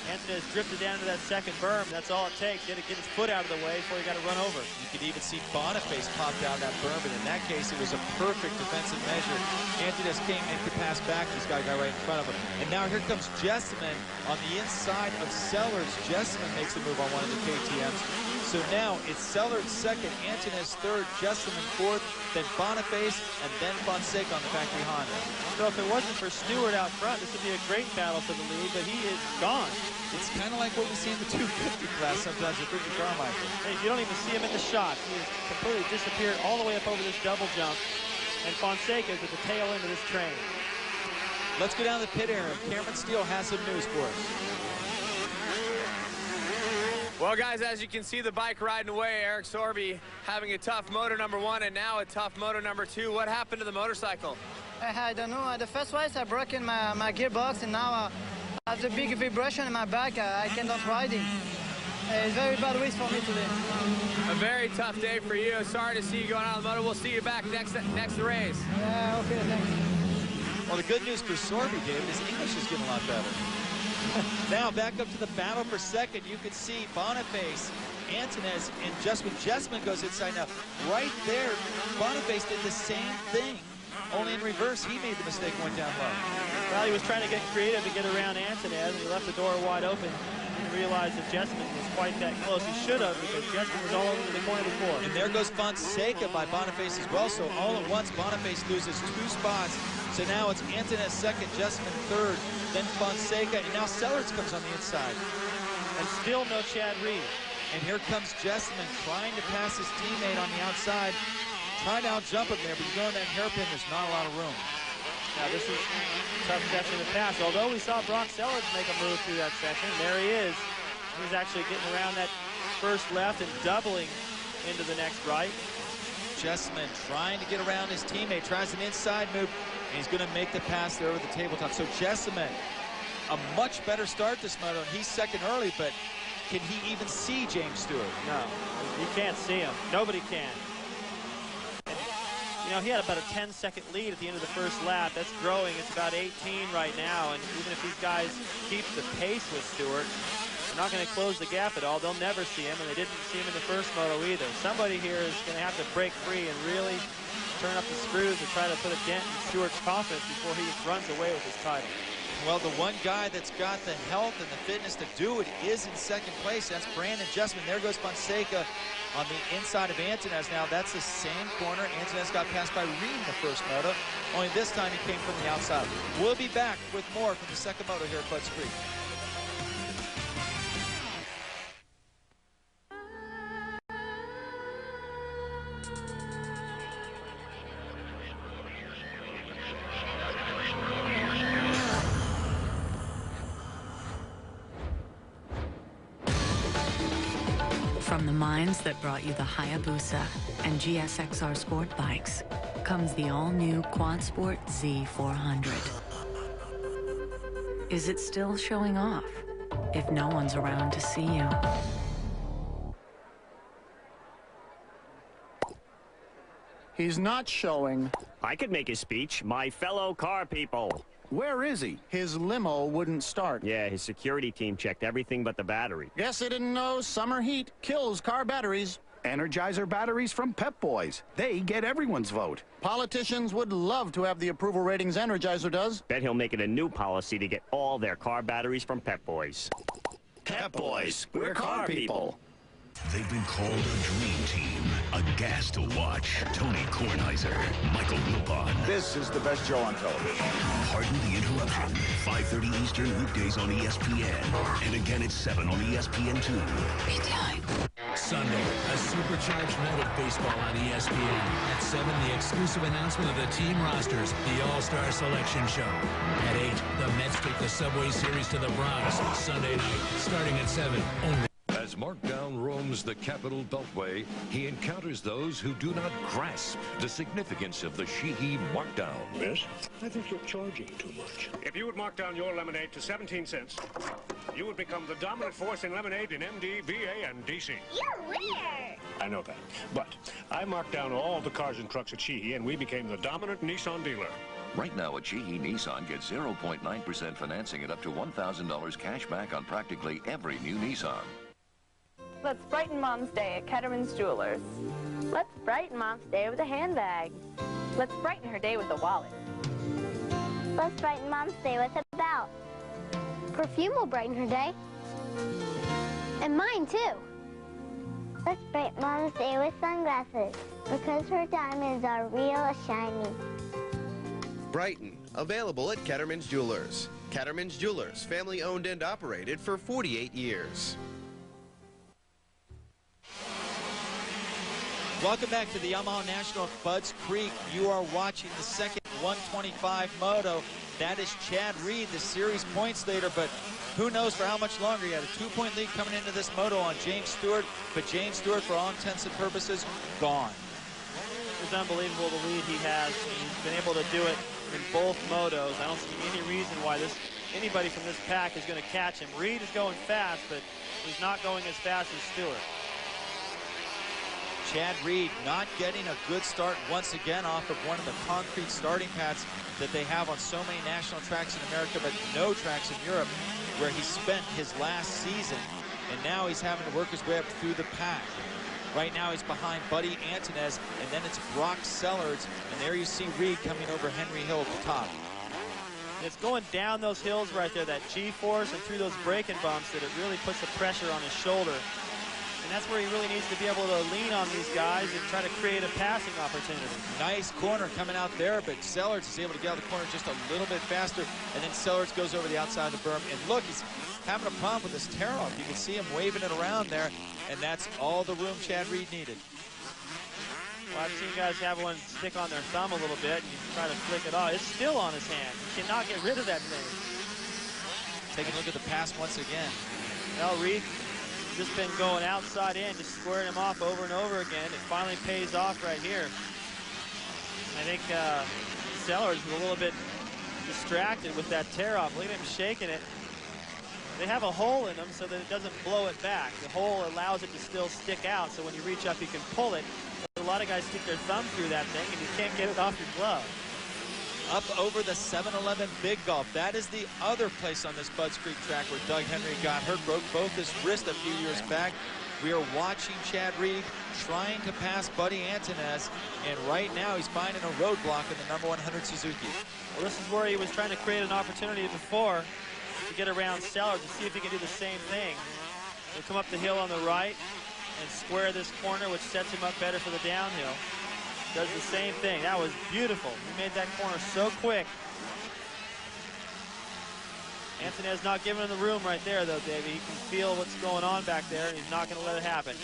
Antunez drifted down to that second berm. That's all it takes. Get his foot out of the way before he got to run over. You could even see Boniface pop down that berm, and in that case, it was a perfect defensive measure. Antunez came and could pass back. This guy got right in front of him. And now here comes Jessamine on the inside of Sellards. Jessamine makes a move on one of the KTMs. So now it's Sellards second, Antunez third, Jessamine fourth, then Boniface, and then Fonseca on the factory Honda. So if it wasn't for Stewart out front, this would be a great battle for the lead, but he is gone. It's kind of like what we see in the 250 class sometimes with Ricky Carmichael. Hey, you don't even see him in the shot. He has completely disappeared all the way up over this double jump. And Fonseca is at the tail end of this train. Let's go down the pit area. Cameron Steele has some news for us. Well, guys, as you can see, the bike riding away. Eric Sorby having a tough moto number one and now a tough moto number two. What happened to the motorcycle? I don't know. The first race, I broke in my gearbox, and now I have a big vibration in my back. I cannot ride it. It's a very bad race for me today. A very tough day for you. Sorry to see you going out of the moto. We'll see you back next race. Yeah, okay, thanks. Well, the good news for Sorby, David, is English is getting a lot better. Now back up to the battle for second. You can see Boniface, Antunez, and Jessamine goes inside. Now, right there, Boniface did the same thing, only in reverse. He made the mistake and went down low. Well, he was trying to get creative to get around Antunez, and he left the door wide open. He realized that Jessamine was quite that close. He should have, because Jessamine was all over the corner before. And there goes Fonseca by Boniface as well. So all at once, Boniface loses 2 spots. So now it's Antunez second, Jessamine third, then Fonseca, and now Sellards comes on the inside. And still no Chad Reed. And here comes Jessamine trying to pass his teammate on the outside. Trying to out-jump him there, but you go in that hairpin, there's not a lot of room. Now this is a tough section to pass. Although we saw Brock Sellards make a move through that section, there he is. He's actually getting around that first left and doubling into the next right. Jessamine trying to get around his teammate, tries an inside move, and he's going to make the pass there over the tabletop. So Jessamine, a much better start this moto, and he's second early, but can he even see James Stewart? No, he can't see him. Nobody can. You know, he had about a 10-second lead at the end of the first lap. That's growing. It's about 18 right now, and even if these guys keep the pace with Stewart, they're not going to close the gap at all. They'll never see him, and they didn't see him in the first moto either. Somebody here is going to have to break free and really turn up the screws to try to put a dent in Stewart's confidence before he runs away with his title. Well, the one guy that's got the health and the fitness to do it is in second place. That's Brandon Jessamine. There goes Fonseca on the inside of Antunez. Now, that's the same corner. Antunez got passed by Reed in the first moto. Only this time he came from the outside. We'll be back with more from the second moto here at Butts Creek. minds that brought you the Hayabusa and GSXR sport bikes comes the all-new Quad Sport Z400. Is it still showing off if no one's around to see you? He's not showing. I could make a speech. My fellow car people. Where is he? His limo wouldn't start. Yeah, his security team checked everything but the battery. Guess they didn't know summer heat kills car batteries. Energizer batteries from Pep Boys. They get everyone's vote. Politicians would love to have the approval ratings Energizer does. Bet he'll make it a new policy to get all their car batteries from Pep Boys. Pep Boys, we're car people. They've been called a dream team, a gas to watch. Tony Kornheiser, Michael Wilpon. This is the best show on television. Pardon the interruption. 5:30 Eastern weekdays on ESPN. And again at 7 on ESPN2. Be time. Sunday, a supercharged night of baseball on ESPN. At 7, the exclusive announcement of the team rosters, the All-Star Selection Show. At 8, the Mets take the Subway Series to the Bronx. Sunday night, starting at 7, only. As Markdown roams the Capital Beltway, he encounters those who do not grasp the significance of the Sheehy Markdown. Miss, I think you're charging too much. If you would mark down your lemonade to 17 cents, you would become the dominant force in lemonade in MD, VA, and DC. You're weird. I know that. But I marked down all the cars and trucks at Sheehy, and we became the dominant Nissan dealer. Right now at Sheehy Nissan, get 0.9% financing at up to $1,000 cash back on practically every new Nissan. Let's brighten Mom's Day at Ketterman's Jewelers. Let's brighten Mom's day with a handbag. Let's brighten her day with a wallet. Let's brighten Mom's day with a belt. Perfume will brighten her day. And mine, too. Let's brighten Mom's day with sunglasses, because her diamonds are real shiny. Brighton, available at Ketterman's Jewelers. Ketterman's Jewelers, family owned and operated for 48 years. Welcome back to the Yamaha National at Budds Creek. You are watching the second 125 Moto. That is Chad Reed, the series points leader, but who knows for how much longer. He had a 2-point lead coming into this Moto on James Stewart, but James Stewart, for all intents and purposes, gone. It's unbelievable the lead he has. He's been able to do it in both Motos. I don't see any reason why anybody from this pack is going to catch him. Reed is going fast, but he's not going as fast as Stewart. Chad Reed not getting a good start once again off of one of the concrete starting pads that they have on so many national tracks in America, but no tracks in Europe, where he spent his last season, and now he's having to work his way up through the pack. Right now he's behind Buddy Antunez, and then it's Brock Sellards, and there you see Reed coming over Henry Hill at the top. It's going down those hills right there, that G-force, and through those braking bumps, that it really puts the pressure on his shoulder. And that's where he really needs to be able to lean on these guys and try to create a passing opportunity. Nice corner coming out there, but Sellards is able to get out of the corner just a little bit faster, and then Sellards goes over the outside of the berm. And look, he's having a problem with his tear-off. You can see him waving it around there, and that's all the room Chad Reed needed. Well, I've seen guys have one stick on their thumb a little bit, and you try to flick it off. It's still on his hand. He cannot get rid of that thing. Taking a look at the pass once again. Well, Reed just been going outside in, just squaring him off over and over again. It finally pays off right here. I think Sellards is a little bit distracted with that tear-off. Look at him shaking it. They have a hole in them so that it doesn't blow it back. The hole allows it to still stick out, so when you reach up, you can pull it. But a lot of guys stick their thumb through that thing, and you can't get it off your glove. Up over the 7-Eleven Big Gulf. That is the other place on this Budds Creek track where Doug Henry got hurt, broke both his wrists a few years back. We are watching Chad Reed trying to pass Buddy Antunez, and right now he's finding a roadblock in the number 100 Suzuki. Well, this is where he was trying to create an opportunity before to get around Sellards to see if he can do the same thing. He'll come up the hill on the right and square this corner, which sets him up better for the downhill. Does the same thing. That was beautiful. He made that corner so quick. Antunez not giving him the room right there, though, Davey. He can feel what's going on back there, and he's not going to let it happen.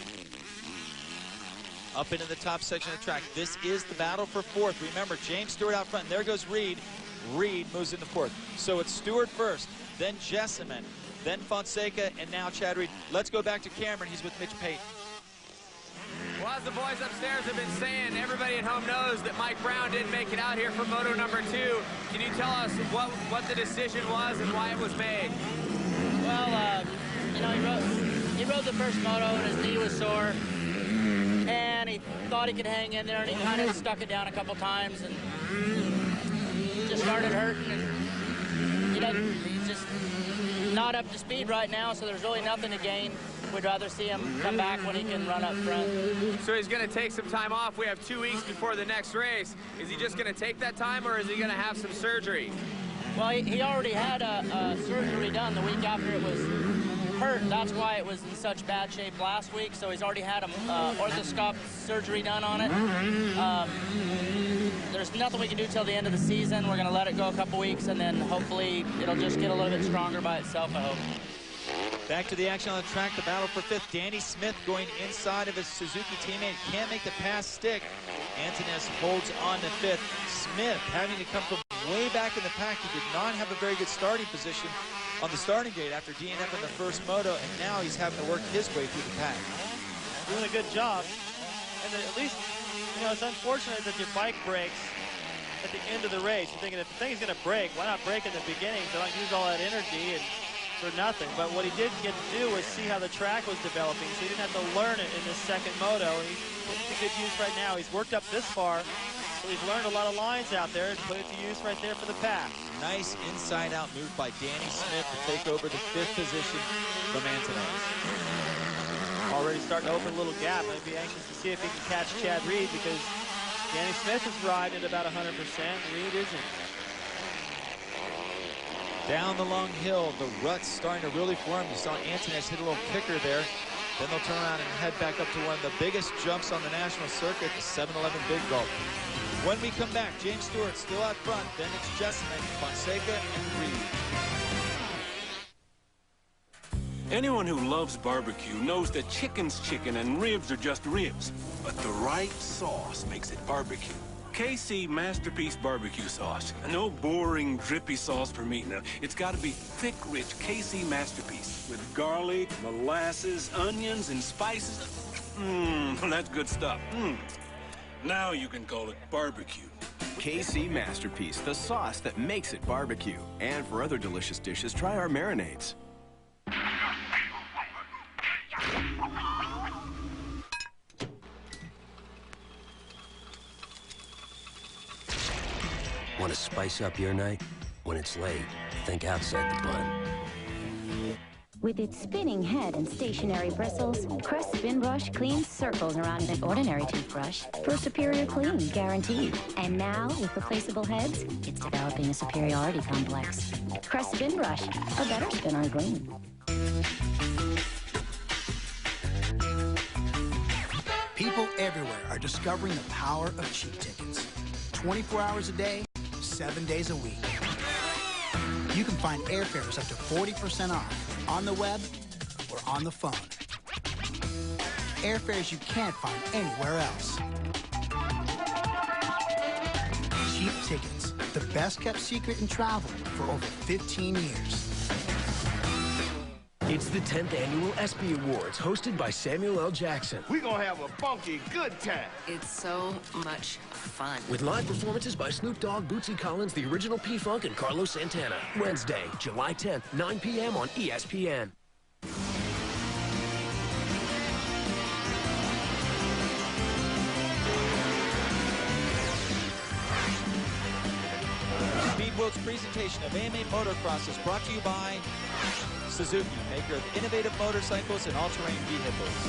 Up into the top section of the track. This is the battle for fourth. Remember, James Stewart out front. And there goes Reed. Reed moves into fourth. So it's Stewart first, then Jessamine, then Fonseca, and now Chad Reed. Let's go back to Cameron. He's with Mitch Payton. as the boys upstairs have been saying, everybody at home knows that Mike Brown didn't make it out here for Moto number 2. Can you tell us what the decision was and why it was made? Well, you know, he rode the first moto and his knee was sore. And he thought he could hang in there, and he kind of stuck it down a couple times and just started hurting. And he's just not up to speed right now, so there's really nothing to gain. We'd rather see him come back when he can run up front. So he's going to take some time off. We have 2 weeks before the next race. Is he just going to take that time, or is he going to have some surgery? Well, he already had a surgery done the week after it was hurt. That's why it was in such bad shape last week. So he's already had a orthoscopic surgery done on it. There's nothing we can do till the end of the season. We're going to let it go a couple weeks, and then hopefully it'll just get a little bit stronger by itself, I hope. Back to the action on the track, the battle for 5th. Danny Smith going inside of his Suzuki teammate. Can't make the pass stick. Antones holds on to 5th. Smith having to come from way back in the pack. He did not have a very good starting position on the starting gate after DNF in the first moto, and now he's having to work his way through the pack. Doing a good job. And at least, you know, it's unfortunate that your bike breaks at the end of the race. You're thinking if the thing's going to break, why not break in the beginning so don't use all that energy and for nothing. But what he did get to do was see how the track was developing, so he didn't have to learn it in this second moto. And he's put it to good use right now. He's worked up this far, so he's learned a lot of lines out there and put it to use right there for the pass. Nice inside-out move by Danny Smith to take over the 5th position from Antones. Already starting to open a little gap. I'd be anxious to see if he can catch Chad Reed, because Danny Smith is riding at about 100%. Reed isn't. Down the long hill, the rut's starting to really form. You saw Antones hit a little kicker there. Then they'll turn around and head back up to one of the biggest jumps on the national circuit, the 7-Eleven Big Gulp. When we come back, James Stewart still out front. Then it's Jessamine, Fonseca, and Reed. Anyone who loves barbecue knows that chicken's chicken and ribs are just ribs. But the right sauce makes it barbecue. KC Masterpiece Barbecue Sauce. No boring, drippy sauce for meat. Now, it's got to be thick, rich KC Masterpiece with garlic, molasses, onions, and spices. That's good stuff. Now you can call it barbecue. KC Masterpiece, the sauce that makes it barbecue. And for other delicious dishes, try our marinades. Want to spice up your night? When it's late, think outside the bun. With its spinning head and stationary bristles, Crest Spin Brush cleans circles around an ordinary toothbrush for superior clean, guaranteed. And now, with replaceable heads, it's developing a superiority complex. Crest Spin Brush, a better spin on clean. People everywhere are discovering the power of cheap tickets. 24 hours a day, 7 days a week. You can find airfares up to 40% off on the web or on the phone. Airfares you can't find anywhere else. Cheap tickets, the best kept secret in travel for over 15 years. It's the 10th annual ESPY Awards, hosted by Samuel L. Jackson. We're gonna have a funky good time. It's so much fun. With live performances by Snoop Dogg, Bootsy Collins, the original P-Funk, and Carlos Santana. Wednesday, July 10th, 9 p.m. on ESPN. Speed World's presentation of AMA Motocross is brought to you by Suzuki, maker of innovative motorcycles and all-terrain vehicles.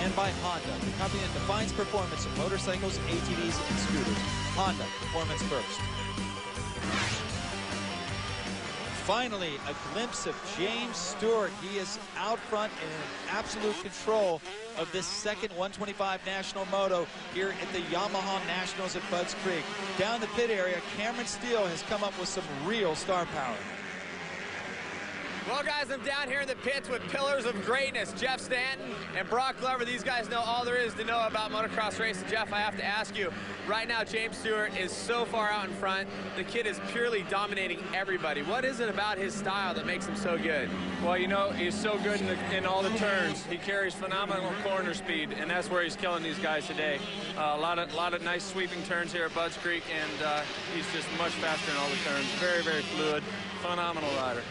And by Honda, the company that defines performance in motorcycles, ATVs, and scooters. Honda, performance first. Finally, a glimpse of James Stewart. He is out front and in absolute control of this second 125 National Moto here at the Yamaha Nationals at Budds Creek. Down the pit area, Cameron Steele has come up with some real star power. Well, guys, I'm down here in the pits with pillars of greatness, Jeff Stanton and Brock Glover. These guys know all there is to know about motocross racing. Jeff, I have to ask you, right now James Stewart is so far out in front. The kid is purely dominating everybody. What is it about his style that makes him so good? Well, you know, he's so good in all the turns. He carries phenomenal corner speed, and that's where he's killing these guys today. A lot of nice sweeping turns here at Budds Creek, and he's just much faster in all the turns. Very, very fluid, phenomenal rider.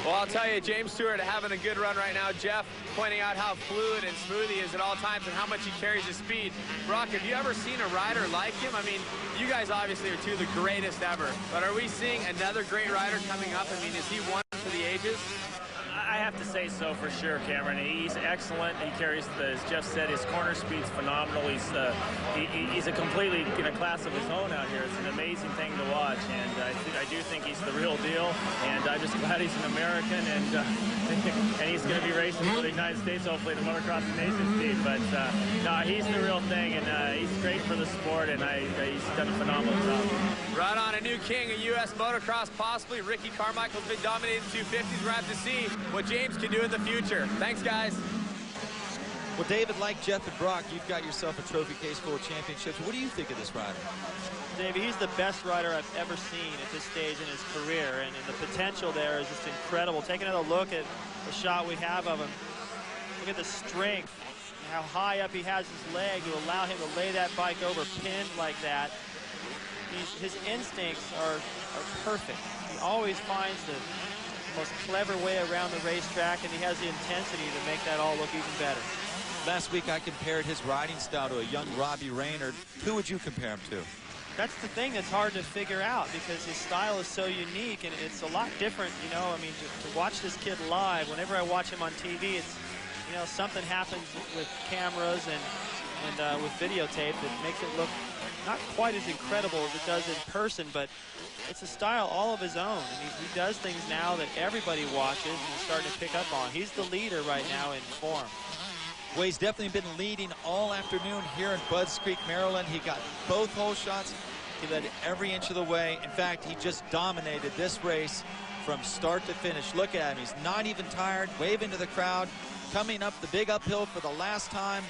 Well, I'll tell you, James Stewart having a good run right now. Jeff pointing out how fluid and smooth he is at all times and how much he carries his speed. Brock, have you ever seen a rider like him? I mean, you guys obviously are two of the greatest ever, but are we seeing another great rider coming up? I mean, is he one for the ages? I have to say so for sure, Cameron. He's excellent. He carries, as Jeff said, his corner speed's phenomenal. He's a completely in a class of his own out here. It's an amazing thing to watch, and I do think he's the real deal. And I'm just glad he's an American, and he's going to be racing for the United States, hopefully, the Motocross Nations team. But no, he's the real thing, and he's great for the sport, and he's done a phenomenal job. Right on, a new king of U.S. motocross, possibly. Ricky Carmichael's been dominating 250s. We're have to see what James can do in the future. Thanks, guys. Well, David, like Jeff and Brock, you've got yourself a trophy case full of championships. What do you think of this rider? David, he's the best rider I've ever seen at this stage in his career, and the potential there is just incredible. Take another look at the shot we have of him. Look at the strength, and how high up he has his leg to allow him to lay that bike over pinned like that. His instincts are perfect. He always finds the most clever way around the racetrack, and he has the intensity to make that all look even better. Last week I compared his riding style to a young Robbie Raynard. Who would you compare him to? That's the thing that's hard to figure out, because his style is so unique, and it's a lot different, you know. I mean, to watch this kid live, whenever I watch him on TV, it's, you know, something happens with cameras and with videotape that makes it look not quite as incredible as it does in person, but it's a style all of his own, and he does things now that everybody watches and is starting to pick up on. He's the leader right now in form. Well, he's definitely been leading all afternoon here in Budds Creek, Maryland. He got both hole shots. He led every inch of the way. In fact, he just dominated this race from start to finish. Look at him. He's not even tired, waving to the crowd, coming up the big uphill for the last time,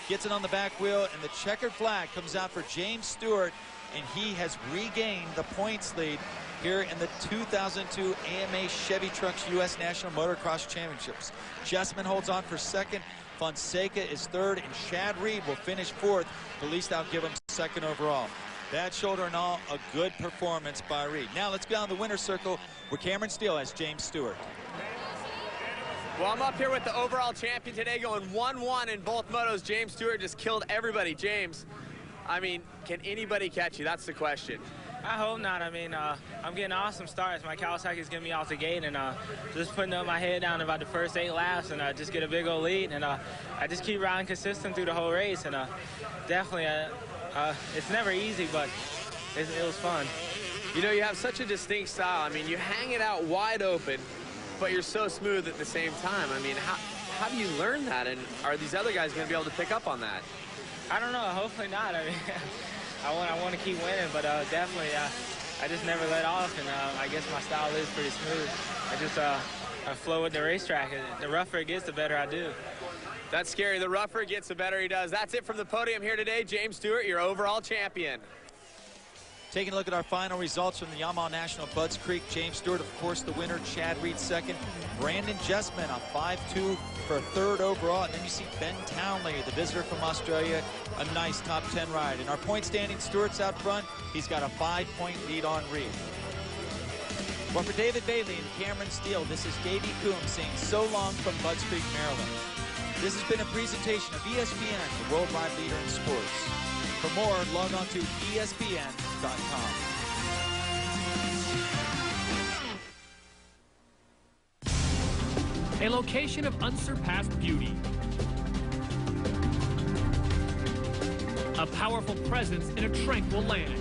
gets it on the back wheel, and the checkered flag comes out for James Stewart, and he has regained the points lead here in the 2002 AMA Chevy Trucks U.S. National Motocross Championships. Jessman holds on for second. Fonseca is third, and Chad Reed will finish fourth. At least I'll give him second overall. Bad shoulder and all, a good performance by Reed. Now let's go down the winner's circle where Cameron Steele has James Stewart. Well, I'm up here with the overall champion today, going 1-1 in both motos. James Stewart just killed everybody. James, I mean, can anybody catch you? That's the question. I hope not. I mean, I'm getting awesome starts. My Kawasaki's getting me off the gate, and just putting up my head down about the first 8 laps, and just get a big old lead, and I just keep riding consistent through the whole race, and definitely, it's never easy, but it was fun. You know, you have such a distinct style. I mean, you hang it out wide open, but you're so smooth at the same time. I mean, how do you learn that, and are these other guys going to be able to pick up on that? I don't know. Hopefully not. I mean, I want to keep winning, but definitely, I just never let off, and I guess my style is pretty smooth. I flow with the racetrack. The rougher it gets, the better I do. That's scary. The rougher it gets, the better he does. That's it from the podium here today. James Stewart, your overall champion. Taking a look at our final results from the Yamaha National Budds Creek. James Stewart, of course, the winner. Chad Reed second. Brandon Jessman on 5-2 for third overall. And then you see Ben Townley, the visitor from Australia, a nice top 10 ride. In our point standing, Stewart's out front. He's got a 5-point lead on Reed. Well, for David Bailey and Cameron Steele, this is Davey Coombs saying so long from Budds Creek, Maryland. This has been a presentation of ESPN, the worldwide leader in sports. For more, log on to ESPN.com. A location of unsurpassed beauty. A powerful presence in a tranquil land.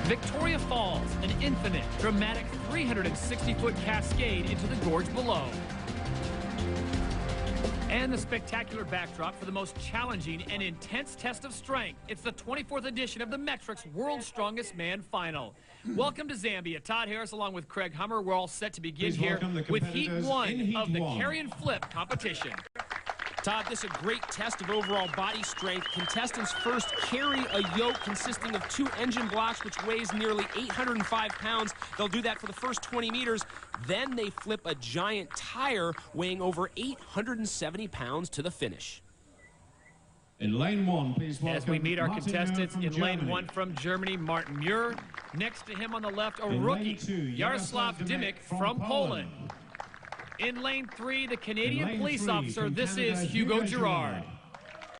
Victoria Falls, an infinite, dramatic 360-foot cascade into the gorge below. And And the spectacular backdrop for the most challenging and intense test of strength. It's the 24th edition of the Metrics World's Strongest Man Final. Welcome to Zambia. Todd Harris along with Craig Hummer. We're all set to begin here with Heat 1 of the carry and flip competition. Todd, this is a great test of overall body strength. Contestants first carry a yoke consisting of 2 engine blocks, which weighs nearly 805 pounds. They'll do that for the first 20 meters. Then they flip a giant tire weighing over 870 pounds to the finish. In lane 1, please welcome as we meet our Martin contestants Muir in from lane Germany. 1 from Germany, Martin Muir. Next to him on the left, a In rookie, lane 2, Jaroslav Dimick from Poland. In lane 3, the Canadian police officer, this is Hugo Girard.